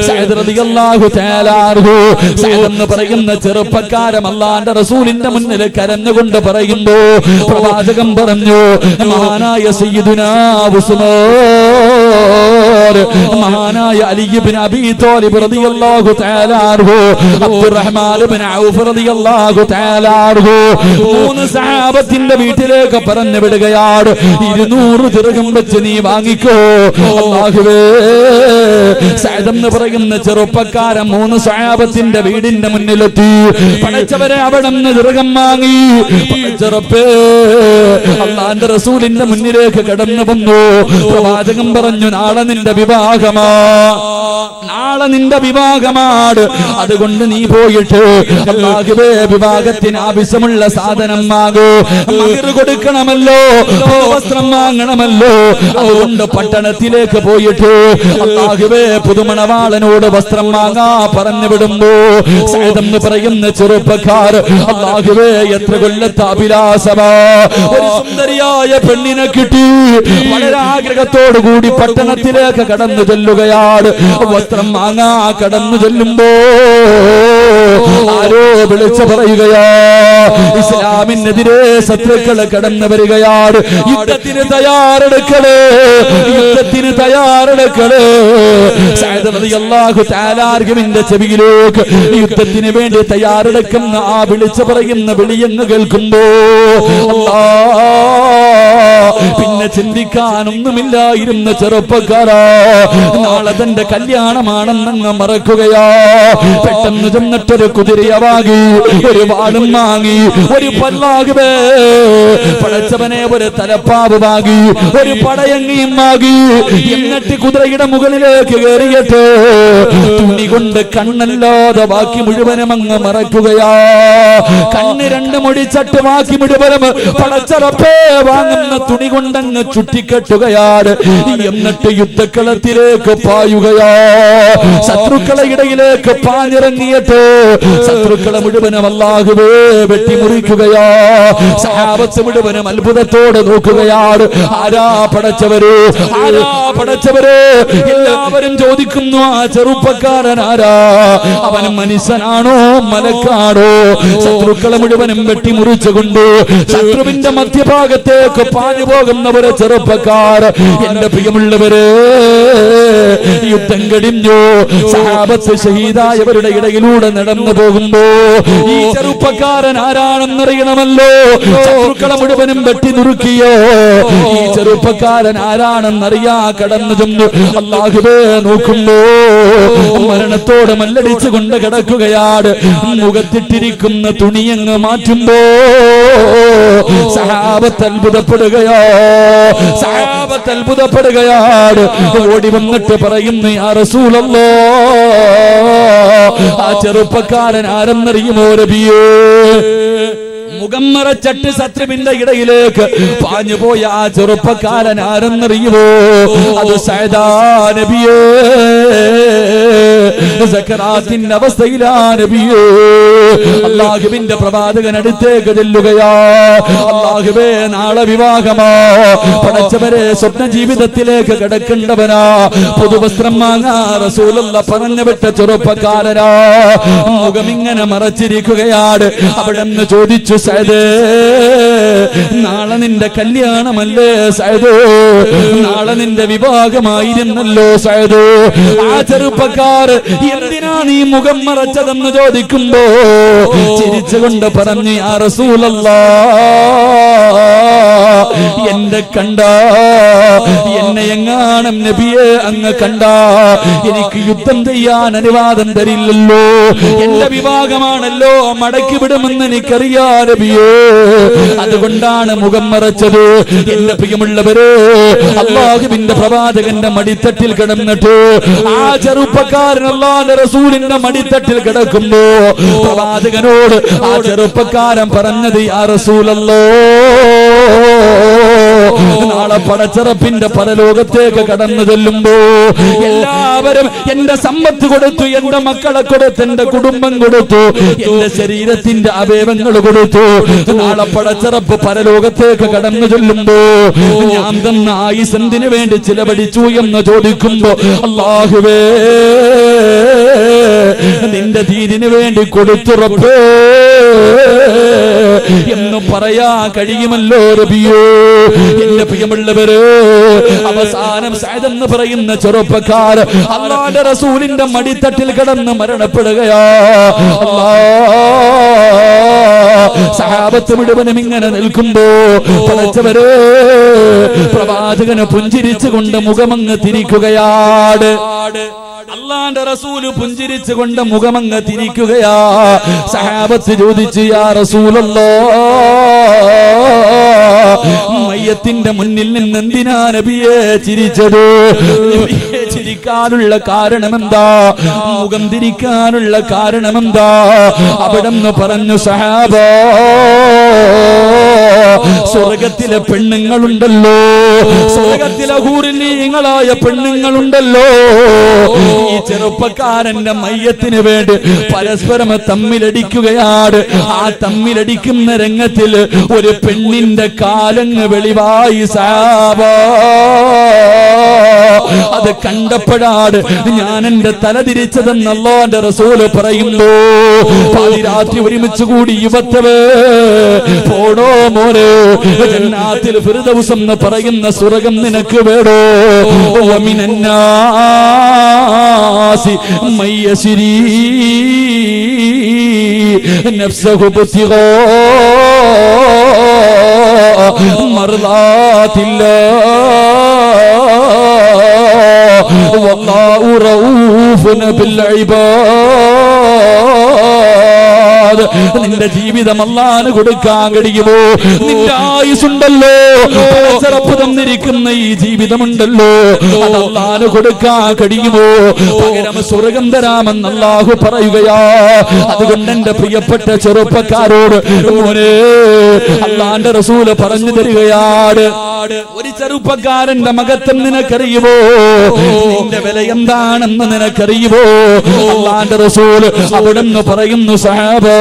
സഅദ് റളിയല്ലാഹു തആല അൻഹു, സഅദ് എന്ന് പറയുന്ന ചെറുപ്പക്കാരൻ അല്ലാഹുവിന്റെ റസൂലിന്റെ മുന്നിൽ കരഞ്ഞുകൊണ്ട് പറയുമ്പോ പ്രവാചകൻ പറഞ്ഞു, മഹാനായ സയ്യിദുനാ ഉസ്മാൻ, മഹാനായ അലി ഇബ്നു അബീ ത്വാലിബ് റളിയല്ലാഹു തആല അൻഹു, അബ്ദുറഹ്മാൻ ഇബ്നു ഔഫ് റളിയല്ലാഹു തആല അൻഹു, മൂന്ന് സഹാബത്തിന്റെ വീട്ടിലേക്ക് പറഞ്ഞു വിടുകയാണ്. 200 ദിർഹം വെച്ച് നീ വാങ്ങിക്കോ. അല്ലാഹുവേ, സഅദ് എന്ന് പറയുന്ന ചെറുപ്പക്കാരൻ 3 സഹാബത്തിന്റെ വീടിന്റെ മുന്നിലെത്തി. പടച്ചവരെ അവിടെ നിന്ന് ദിർഹം വാങ്ങി. പടച്ചറപ്പേ, അല്ലാഹുവിന്റെ റസൂലിന്റെ മുന്നിലേക്ക് കടന്നു വന്നു. പ്രവാചകൻ പറഞ്ഞു, നാളെ നിന്റെ വിവാഹമാ, നാളെ നിന്റെ വിവാഹമാണ്. അതുകൊണ്ട് നീ പോയിട്ട് അല്ലാഹുവേ വിവാഹത്തിന് ആവശ്യമുള്ള സാധനം വാങ്ങൂ, മഹർ കൊടുക്കണമല്ലോ, വസ്ത്രം വാങ്ങണമല്ലോ. അതുകൊണ്ട് പട്ടണത്തിലേക്ക് പോയിട്ട് അല്ലാഹുവേ പുതുമണവാളനോട് വസ്ത്രം വാങ്ങാ പറഞ്ഞു വിടുമ്പോ സഅദ് എന്ന് പറയുന്ന ചെറുപ്പക്കാർ, അല്ലാഹുവേ എത്ര കൊല്ലത്തെ അഭിലാഷമാ, ഒരു സുന്ദരിയായ പെണ്ണിനെ കിട്ടി. വളരെ ആഗ്രഹത്തോടു കൂടി പട്ടണത്തിലേക്ക് കടന്നു ചെല്ലുകയാണ്. വസ്ത്രം വാങ്ങാ കടന്നു ചെല്ലുമ്പോ ആരോ വിളിച്ചു പറയുകയാ, ഇസ്ലാമിനെതിരെ ശത്രുക്കള് കടന്നു വരികയാണ്, യുദ്ധത്തിന് തയ്യാറെടുക്കണേ, യുദ്ധത്തിന് തയ്യാറെടുക്കണേ. സഅദ് റളിയല്ലാഹു തആല അൻഹുവിന്റെ ചെവിയിലേക്ക് യുദ്ധത്തിന് വേണ്ടി തയ്യാറെടുക്കുന്ന ആ വിളിച്ചു പറയുന്ന വിളിയെന്ന് കേൾക്കുമ്പോ അല്ലാഹ് പിന്നെ ചിന്തിക്കാനൊന്നുമില്ലായിരുന്ന ചെറുപ്പക്കാരാ, നാളെ തന്റെ കല്യാണമാണെന്നങ്ങ് മറക്കുകയാ. പെട്ടെന്ന് ചെന്നിട്ടൊരു കുതിരയെ വാങ്ങി, ഒരു വാളും വാങ്ങി, ഒരു പല്ലാകുവേ പടച്ചവനെ ഒരു തലപ്പാവ് വാങ്ങി, ഒരു പടയങ്ങിയും വാങ്ങി. എന്നിട്ട് കുതിരയുടെ മുകളിലേക്ക് കയറിയിട്ട് തുണി കൊണ്ട് കണ്ണല്ലാതെ ബാക്കി മുഴുവനും അങ്ങ് മറക്കുകയാ. കണ്ണ് രണ്ട് മുടിച്ചട്ട് ബാക്കി മുഴുവനും പടച്ചറപ്പേ വാങ്ങുന്ന തുണി കൊണ്ടങ്ങ് ചുറ്റിക്കെട്ടുകയാണ്. എന്നിട്ട് യുദ്ധക്കളത്തിലേക്ക് പായുകയാ. ശത്രുക്കളെ ഇടയിലേക്ക് പാഞ്ഞിറങ്ങിയിട്ട് ശത്രുക്കളെ മുഴുവനും അല്ലാഹുവേ വെട്ടിമുറിക്കുകയാ. സഹാബത്ത് മുഴുവനും അത്ഭുതത്തോടെ നോക്കുകയാണ്. ആരാ പടച്ചവര്, ആരാ പടച്ചവര്? എല്ലാവരും ചോദിക്കുന്നു, ആ ചെറുപ്പക്കാരൻ ആരാ? അവൻ മനുഷ്യനാണോ മലക്കാണോ? ശത്രുക്കളെ മുഴുവനും വെട്ടിമുറിച്ചുകൊണ്ട് ശത്രുവിന്റെ മധ്യഭാഗത്തേക്ക് പാഞ്ഞു പോകുന്ന ഒരു ചെറുപ്പക്കാർ. എന്റെ പ്രിയമുള്ളവര്, യുദ്ധം കഴിഞ്ഞു, സഹാബത്ത് ഷഹീദായവരുടെ ഇടയിലൂടെ നടന്നു പോകുമ്പോ ഈ ചെറുപ്പക്കാരൻ ആരാണെന്നറിയണമല്ലോ. ശത്രുക്കളെ മുഴുവനും വെട്ടി നുറുക്കിയോ. ഈ ചെറുപ്പക്കാരൻ ആരാണെന്നറിയാ കടന്നു ചെന്നു അല്ലാഹുവേ നോക്കുമ്പോ മരണത്തോട് മല്ലടിച്ചു കൊണ്ട് കിടക്കുകയാണ്. മുഖത്തിട്ടിരിക്കുന്ന തുണിയങ്ങ് മാറ്റുമ്പോ സഹാബത്ത് അത്ഭുതപ്പെടുകയോ, സഹാബത്ത് അത്ഭുതപ്പെടുകയാണ്. ഓടി വന്നിട്ട് പറയുന്നു, യാ റസൂലല്ലാഹ്, ആ ചെറുപ്പക്കാരൻ ആരെന്നറിയുമോ നബിയേ? മുഖം മറച്ചിട്ട് ശത്രുവിന്റെ ഇടയിലേക്ക് പാഞ്ഞു പോയ ആ ചെറുപ്പക്കാരൻ ആരെന്നറിയുമോ? അത് സഅദാ നബിയേ. സക്കറാത്തിന്റെ അവസ്ഥയിലാ നബിയേ. അല്ലാഹുവിന്റെ പ്രവാചകൻ അടുത്തേക്ക് ചെല്ലുകയാ. അല്ലാഹുവേ, നാളെ വിവാഹമാ. പടച്ചവരെ, സ്വപ്ന ജീവിതത്തിലേക്ക് കിടക്കേണ്ടവനാ. പുതുവസ്ത്രം വാങ്ങാ റസൂലുള്ളാഹി പറഞ്ഞു വിട്ട ചെറുപ്പക്കാരനാ. മുഖം ഇങ്ങനെ മറച്ചിരിക്കുകയാണ്. അവിടെ നിന്ന് ചോദിച്ചു, സഅദേ, നാളെ നിന്റെ കല്യാണമല്ലേ സഅദേ? നാളെ നിന്റെ വിവാഹമായിരുന്നല്ലോ സഅദേ? ആ ചെറുപ്പക്കാർ എന്തിനാ നീ മുഖം മറച്ചതെന്ന് ചോദിക്കുമ്പോ ചിരിച്ചുകൊണ്ട് പറഞ്ഞു, യാ റസൂലല്ലാഹ്, എന്നെ കണ്ട, എന്നെ എങ്ങാനും നബിയെ അങ്ങ് കണ്ട എനിക്ക് യുദ്ധം ചെയ്യാൻ അനുവാദം തരില്ലല്ലോ. എന്റെ വിവാഹമാണല്ലോ, മടക്കി വിടുമെന്ന് എനിക്കറിയാ നബിയേ. അതുകൊണ്ടാണ് മുഖം മറച്ചത്. എന്റെ പ്രിയമുള്ളവരെ, അല്ലാഹുവിന്റെ പ്രവാചകന്റെ മടിത്തട്ടിൽ കിടന്നിട്ട് ആ ചെറുപ്പക്കാരൻ അല്ലാഹുവിന്റെ റസൂലിന്റെ മടിത്തട്ടിൽ കിടക്കുമ്പോ പ്രവാചകനോട് ആ ചെറുപ്പക്കാരൻ പറഞ്ഞത്, യാ റസൂലല്ലാഹ്, നാളെ പടച്ചറപ്പിന്റെ പരലോകത്തേക്ക് കടന്നു ചെല്ലുമ്പോ എല്ലാവരും എന്റെ സമ്പത്ത് കൊടുത്തു, എന്റെ മക്കളെ കൊടുത്തു, എന്റെ കുടുംബം കൊടുത്തു, എന്റെ ശരീരത്തിന്റെ അവയവങ്ങൾ കൊടുത്തു. നാളെ പടച്ചറപ്പ് പരലോകത്തേക്ക് കടന്നു ചെല്ലുമ്പോ ഞാൻ തന്ന ആയുസ് എന്തിനു വേണ്ടി ചിലവഴിച്ചു എന്ന് ചോദിക്കുമ്പോ അല്ലാഹുവേ, നിന്റെ ദീനിനു വേണ്ടി കൊടുത്തുറപ്പേ എന്ന് പറയാ കഴിയുമല്ലോ നബിയേ. എന്റെ പ്രിയമുള്ളവര്, അവസാനം സഅദ് എന്ന് പറയുന്ന ചെറുപ്പക്കാർ അല്ലാഹുവിന്റെ റസൂലിന്റെ മടിത്തട്ടിൽ കിടന്ന് മരണപ്പെടുകയാ. സഹാബത്ത് മുഴുവനും ഇങ്ങനെ നിൽക്കുമ്പോ പടച്ചവരെ, പ്രവാചകന് പുഞ്ചിരിച്ചുകൊണ്ട് മുഖമങ്ങ് തിരിക്കുകയാണ്. അല്ലാഹുവിന്റെ റസൂല് പുഞ്ചിരിച്ചുകൊണ്ട് മുഖമങ്ങ് തിരിക്കുകയാ. സഹാബത്ത് ചോദിച്ചു, യാ റസൂലല്ലാഹ്, മയ്യത്തിന്റെ മുന്നിൽ നിന്ന് എന്തിനാ നബിയെ ചിരിച്ചത്? നബിയെ ചിരിക്കാനുള്ള കാരണമെന്താ? മുഖം തിരിക്കാനുള്ള കാരണമെന്താ? അവിടെന്ന് പറഞ്ഞു, സഹാബാ, സ്വർഗത്തിലെ പെണ്ണുങ്ങളുണ്ടല്ലോ, സ്വർഗത്തിലെ ഹൂറിലീങ്ങളായ പെണ്ണുങ്ങളുണ്ടല്ലോ, ഈ ചെറുപ്പക്കാരന്റെ മയ്യത്തിന് വേണ്ടി പരസ്പരം തമ്മിലടിക്കുകയാണ്. ആ തമ്മിലടിക്കുന്ന രംഗത്തിൽ ഒരു പെണ്ണിന്റെ കാലങ്ങ് വെളിവായി സഹാബാ. അത് കണ്ടപ്പോഴാണ് ഞാൻ എന്റെ തല തിരിച്ചതെന്ന് അല്ലാഹുവിന്റെ റസൂല് പറയുന്നു. പാതിരാത്രി ഒരുമിച്ച് കൂടി യുവത്തവേ പോടോ മോനെ, ജന്നാത്തിൽ ഫിർദൗസ് എന്ന് പറയുന്ന സ്വർഗ്ഗം നിനക്ക് വേണോ? വമിനന്നാസി മയ്യസിരി നഫ്സഹു ബുത്തിഗാ മർളാത്തില്ലാഹ് വല്ലാഹു റഊഫുൻ ബിൽ ഇബാദ്. നിന്റെ ജീവിതം അല്ലാഹുവിന് കൊടുക്കാൻ കഴിയുമോ? നിന്റെ ആയുസ്സുണ്ടല്ലോ, ചെറുപ്പ് തന്നിരിക്കുന്ന ഈ ജീവിതമുണ്ടല്ലോ, അത് അല്ലാഹുവിന് കൊടുക്കാൻ കഴിയുമോ? പകരം സ്വർഗം തരാമെന്ന് അല്ലാഹു പറയുകയാ. അതുകൊണ്ട് എന്റെ പ്രിയപ്പെട്ട ചെറുപ്പക്കാരോട് മോനെ, അല്ലാഹുവിന്റെ റസൂല് പറഞ്ഞു തരികയാണ്, ഒരു ചെറുപ്പക്കാരന്റെ മഹത്വം നിനക്കറിയുമോ? നിന്റെ വില എന്താണെന്ന് നിനക്കറിയുമോ? അല്ലാഹുവിന്റെ റസൂല് അവിടുന്ന് പറയുന്നു, സഹാബാ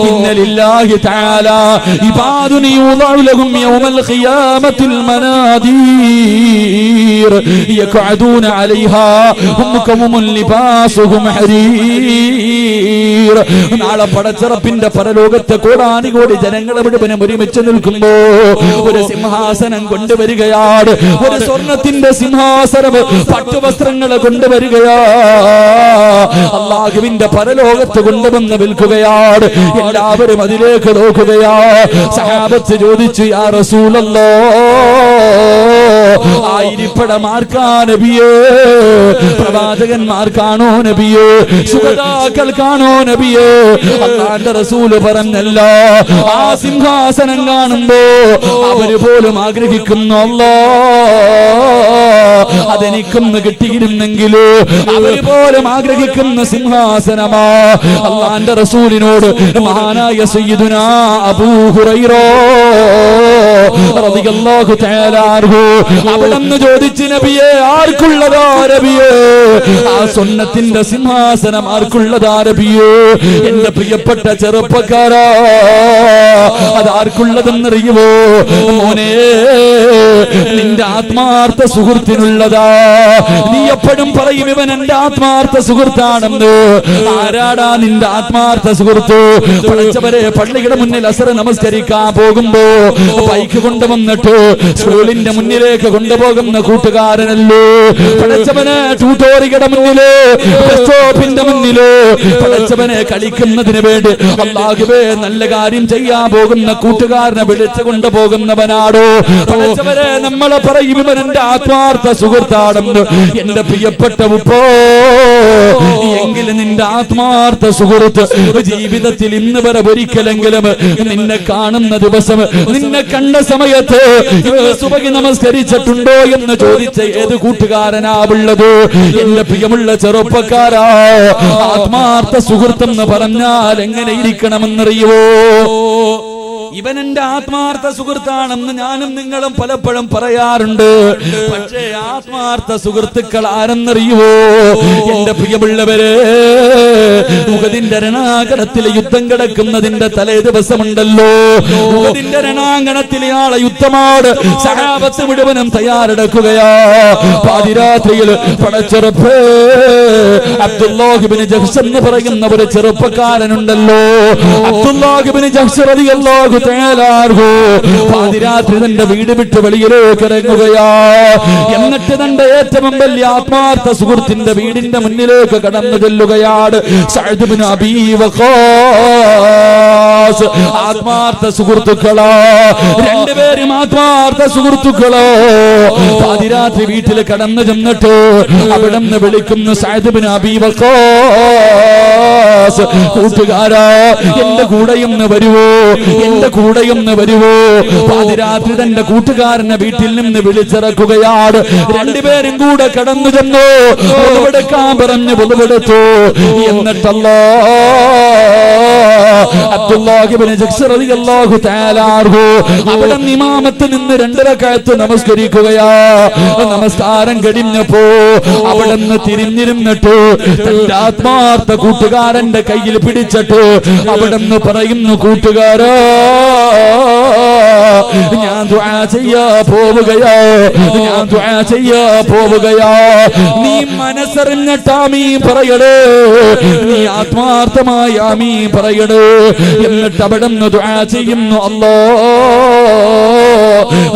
ഇന്ന ലില്ലാഹി തആല ഇബാദുൻ യുദഉ ലഹും യൗമൽ ഖിയാമത്തിൽ മനാദീർ യഖഅദൂന അലൈഹാ ഹും കൗമുൻ ലിബാസുഹും ഹരീർ. നാളെ പടച്ചറപ്പിന്റെ പരലോകത്തെ കോടാനുകോടി ജനങ്ങളെ മുഴുവനും ഒരുമിച്ച് നിൽക്കുമ്പോ ഒരു സിംഹാസനം കൊണ്ടുവരികയാണ്. ഒരു സ്വർണത്തിന്റെ സിംഹാസനം, പട്ടുവസ്ത്രങ്ങളെ കൊണ്ടുവരികയാ. അല്ലാഹുവിന്റെ പരലോകത്ത് കൊണ്ടുവന്ന് വിൽക്കുകയാണ്. എല്ലാവരും അതിലേക്ക് നോക്കുകയാ. സഹാബത്ത് ചോദിച്ചു, യാ റസൂലല്ലാഹ്, ആയിരിപ്പടമാർക്കാ നബിയേ? പ്രവാചകന്മാർക്കാണോ നബിയേ? ശുഹദാക്കൾക്കാണോ നബിയേ? അല്ലാഹുവിന്റെ റസൂല് പറഞ്ഞല്ല, ആ സിംഹാസനം കാണുമ്പോ അവര് പോലും ആഗ്രഹിക്കുന്നു, അല്ലാഹ് അതെനിക്കൊന്ന് കിട്ടിയിരുന്നെങ്കിലോ. അവര് പോലും ആഗ്രഹിക്കുന്ന സിംഹാസനമാ. അല്ലാഹുവിന്റെ റസൂലിനോട് മഹാനായ സയ്യിദുനാ അബൂ ഹുറൈറ റളിയല്ലാഹു തആല അൻഹു അവിടുന്ന് ചോദിച്ചു, നബിയേ ആർക്കുള്ളതാ നബിയേ? ആ സുന്നത്തിന്റെ സിംഹാസനം ആർക്കുള്ളതാ നബിയേ? എന്റെ പ്രിയപ്പെട്ട ചെറുപ്പക്കാരാ, അത് ആർക്കുള്ളതെന്നറിയുമോ? മോനെ, നിന്റെ ആത്മാർത്ഥ സുഹൃത്തിനുള്ളതാ. നീ എപ്പോഴും പറയും, ഇവൻ എന്റെ ആത്മാർത്ഥ സുഹൃത്താണെന്ന്. ആരാടാ നിന്റെ ആത്മാർത്ഥ സുഹൃത്ത്? പഠിച്ചവരെ, പള്ളിയുടെ മുന്നിൽ അസർ നമസ്കരിക്കാൻ പോകുമ്പോ ബൈക്ക് കൊണ്ടുവന്നിട്ട് സ്കൂളിന്റെ മുന്നിലേക്ക് കൊണ്ടുപോകുന്ന കൂട്ടുകാരനല്ലോ. പഠിച്ചവനെ ട്യൂട്ടോറിയുടെ മുന്നില്, ബസ് സ്റ്റോപ്പിന്റെ മുന്നില് പഠിച്ചവനെ കളിക്കുന്നതിന് വേണ്ടി അല്ലാഹുവേ നല്ല കാര്യം ചെയ്യാൻ പോകുന്ന കൂട്ടുകാരനെ വിളിച്ചു കൊണ്ടുപോകുന്നവനാടോ? പഠിച്ചവരെ, നമ്മളെ പറയും ഇവൻ എന്റെ ആത്മാർത്ഥ സുഹൃത്താണെന്ന്. എന്റെ പ്രിയപ്പെട്ട ഉപ്പോ, എങ്കിലും നിന്റെ ആത്മാർത്ഥ സുഹൃത്ത് ജീവിതത്തിൽ ഇന്ന് വരെ ഒരിക്കലെങ്കിലും നിന്നെ കാണുന്ന ദിവസം, നിന്നെ കണ്ട സമയത്ത് സുബഹി നമസ്കരിച്ചിട്ടുണ്ടോ എന്ന് ചോദിച്ച ഏത് കൂട്ടുകാരനാവുള്ളത്? എന്റെ പ്രിയമുള്ള ചെറുപ്പക്കാരാ, ആത്മാർത്ഥ സുഹൃത്തെന്ന് പറഞ്ഞാൽ എങ്ങനെ ഇരിക്കണമെന്നറിയുവോ? ഇവൻ എന്റെ ആത്മാർത്ഥ സുഹൃത്താണെന്ന് ഞാനും നിങ്ങളും പലപ്പോഴും പറയാറുണ്ട്. പക്ഷേ ആത്മാർത്ഥ സുഹൃത്തുക്കൾ ആരെന്നറിയുവോ? എന്റെ പ്രിയമുള്ളവരെ, ഉഹദിന്റെ രണാങ്കണത്തിലെ യുദ്ധം കിടക്കുന്നതിന്റെ തലേ ദിവസമുണ്ടല്ലോ, ഉഹദിന്റെ രണാങ്കണത്തിലെ ആളെ യുദ്ധമാണ്. സഹാബത്ത് മുഴുവനും തയ്യാറെടുക്കുകയാ. പാതിരാത്രിയിൽ പടച്ചെറുപ്പേ അബ്ദുല്ലാഹ് ഇബ്നു ജഹ്ശ് എന്ന് പറയുന്ന ഒരു ചെറുപ്പക്കാരനുണ്ടല്ലോ. അബ്ദുല്ലാഹ് ഇബ്നു ജഹ്ശ് റളിയല്ലാഹു പാതിരാത്രി തന്റെ വീട് വിട്ട് വെളിയിലേക്ക് ഇറങ്ങുകയാ. എന്നിട്ട് തന്റെ ഏറ്റവും വലിയ ആത്മാർത്ഥ സുഹൃത്തിന്റെ വീടിന്റെ മുന്നിലേക്ക് കടന്നു ചെല്ലുകയാണ്. സഅദ് ഇബ്നു അബീ വഖാസ്. ആത്മാർത്ഥ സുഹൃത്തുക്കളാ, രണ്ടുപേരും ആത്മാർത്ഥ സുഹൃത്തുക്കളോ. പാതിരാത്രി വീട്ടിൽ കടന്നു ചെന്നിട്ട് അവിടെ നിന്ന് വിളിക്കുന്നു, സഅദ് ഇബ്നു അബീ വഖാസ്, കൂട്ടുകാരാ എന്റെ കൂടെയൊന്ന് വരുവോ, എന്റെ കൂടെയൊന്ന് വരുവോ? പാതിരാത്രി തന്റെ കൂട്ടുകാരനെ വീട്ടിൽ നിന്ന് വിളിച്ചിറക്കുകയാണ്. രണ്ടുപേരും കൂടെ കടന്നു ചെന്നു, ഒളിവെടുക്കാൻ പറഞ്ഞു ഒളിവെടുത്തു. എന്നിട്ടല്ലോ അബ്ദുല്ലാഹ് ഇബ്നു ജഹ്ശ് റളിയല്ലാഹു തആല അൻഹു അവിടെ ഇമാമത്ത് നിന്ന് 2 റക്അത്ത് നമസ്കരിക്കുകയാ. നമസ്കാരം കഴിഞ്ഞപ്പോ അവിടെ നിന്ന് തിരിഞ്ഞിരുന്നിട്ട് തന്റെ ആത്മാർത്ഥ കൂട്ടുകാരന്റെ കയ്യിൽ പിടിച്ചിട്ട് അവിടെ നിന്ന് പറയുന്നു, കൂട്ടുകാരാ ഞാൻ ദുആ ചെയ്യാ പോവുകയാ, ഞാൻ ദുആ ചെയ്യാ പോവുകയാ. നീ മനസ്സറിഞ്ഞിട്ട് ആമീൻ പറയണേ, നീ ആത്മാർത്ഥമായി ആമീൻ പറയണേ. എന്നിട്ട് അവിടെ നിന്ന് ദുആ ചെയ്യുന്നു, അല്ലാഹ്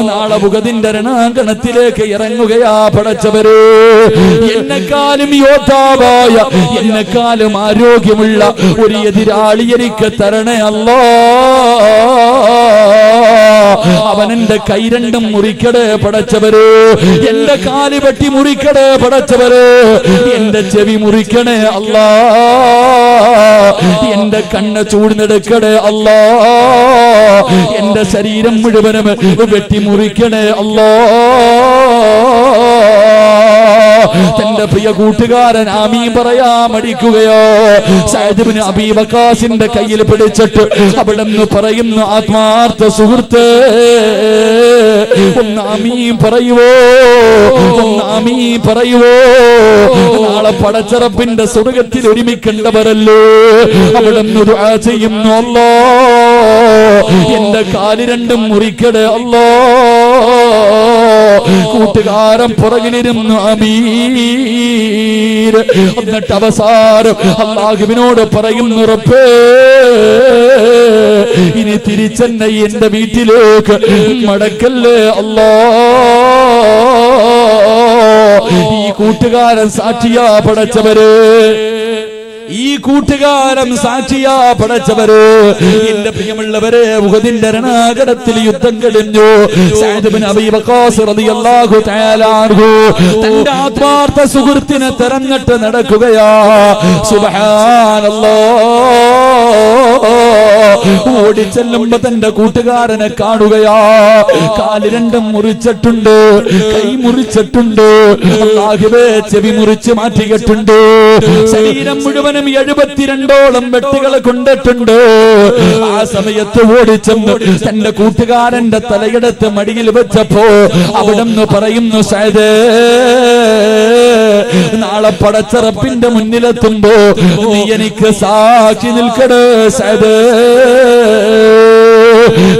നാളെ ഉഹദിന്റെ രണാങ്കണത്തിലേക്ക് ഇറങ്ങുകയാ. പടച്ചവരെ, എന്നെക്കാളും യോദ്ധാവായ, എന്നെക്കാളും ആരോഗ്യമുള്ള ഒരു എതിരാളി എനിക്ക് തരണേ അല്ലാഹ്. അവൻ എന്റെ കൈ രണ്ടും മുറിക്കടേ പടച്ചവര്, എന്റെ കാല് വെട്ടി മുറിക്കടേ പടച്ചവര്, എന്റെ ചെവി മുറിക്കണേ അല്ലാ, എന്റെ കണ്ണ് ചൂടുന്നെടുക്കണേ അല്ലാ, എന്റെ ശരീരം മുഴുവനും വെട്ടി മുറിക്കണേ അല്ലാ. തന്റെ പ്രിയ കൂട്ടുകാരൻ ആമീൻ പറയാൻ മടിക്കുകയോ? സഅദ് ഇബ്നു അബീ വഖാസിന്റെ കയ്യിൽ പിടിച്ചിട്ട് അവിടെ നിന്ന് പറയുന്നു, ആത്മാർത്ഥ സുഹൃത്ത് ഒന്ന് ആമീൻ പറയുവോ, ഒന്ന് ആമീൻ പറയുവോ? നാളെ പടച്ചറപ്പിന്റെ സ്വർഗ്ഗത്തിൽ ഒരുമിക്കേണ്ടവരല്ലേ. അവിടെ നിന്ന് ദുആ ചെയ്യുന്നു, അല്ലാ എന്റെ കാല് രണ്ടും മുറിക്കടേ അല്ലാ. കൂട്ടുകാരൻ പുറകിലിരുന്നു ആമീൻ. എന്നിട്ട് അവസാനം അല്ലാഹുവിനോട് പറയുന്നു, റബ്ബേ ഇനി തിരിച്ചെന്നെ എന്റെ വീട്ടിലേക്ക് മടക്കല്ലേ അല്ലാ. ഈ കൂട്ടുകാരൻ സാക്ഷിയാ പടച്ചവര്, ഈ കൂട്ടുകാരൻ സാക്ഷിയാ പടച്ചവര്. എന്റെ പ്രിയമുള്ളവരെ, ഉഹദിന്റെ രണാകടത്തിൽ യുദ്ധം കഴിഞ്ഞു. സഅദ് ഇബ്നു അബീ വഖാസ് റളിയല്ലാഹു തആല അൻഹു തന്റെ ആത്മാർത്ഥ സുഹൃത്തിനെ തെരഞ്ഞിട്ട് നടക്കുകയാ. സുബ്ഹാനല്ലാഹ്. ഓടിച്ചെല്ലുമ്പോ തന്റെ കൂട്ടുകാരനെ കാണുകയാ. കാല് രണ്ടും മുറിച്ചിട്ടുണ്ട്, കൈ മുറിച്ചിട്ടുണ്ട്, അല്ലാഹുവേ ചെവി മുറിച്ച് മാറ്റിയിട്ടുണ്ട്, ശരീരം മുഴുവനും 72ഓളം വെട്ടുകൾ കൊണ്ടിട്ടുണ്ട്. ആ സമയത്ത് ഓടിച്ചെന്ന് തന്റെ കൂട്ടുകാരന്റെ തലയെടുത്ത് മടിയിൽ വെച്ചപ്പോ അവിടെ നിന്ന് പറയുന്നു, സഅദേ നാളെ പടച്ചറപ്പിന്റെ മുന്നിലെത്തുമ്പോ നീ എനിക്ക് സാക്ഷി നിൽക്കണേ സഅദേ.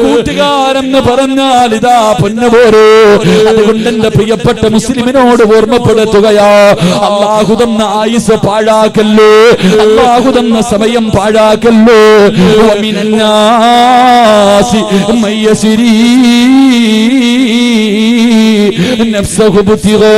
കൂട്ടുകാരെന്ന് പറഞ്ഞാൽ ഇതാ പൊന്നുപോരോ. അതുകൊണ്ട് എന്റെ പ്രിയപ്പെട്ട മുസ്ലിമിനോട് ഓർമ്മപ്പെടുത്തുകയാ, അല്ലാഹു തന്ന ആയുസ് പാഴാക്കല്ലേ, അല്ലാഹു തന്ന സമയം പാഴാക്കല്ലേ. വമിനന്നാസി മയ്യസിരി നഫ്സഹു ബിതിഗാ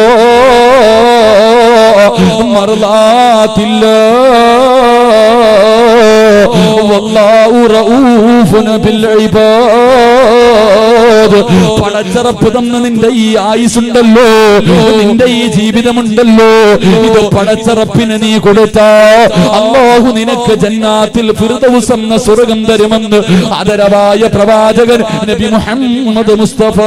മർളാത്തില്ലാഹ് വല്ലാഹു റഊഫുൻ ബിൽ ഇബാദ്. പടച്ചറപ്പ് തന്ന നിന്റെ ഈ ആയുസുണ്ടല്ലോ, നിന്റെ ഈ ജീവിതമുണ്ടല്ലോ, ഇത് പടച്ചറപ്പിന് നീ കൊടുത്താ അല്ലാഹു നിനക്ക് ജന്നാത്തിൽ ഫിർദൗസ് എന്ന സ്വർഗ്ഗം തരുമെന്ന് ആദരവായ പ്രവാചകൻ നബി മുഹമ്മദ് മുസ്തഫ.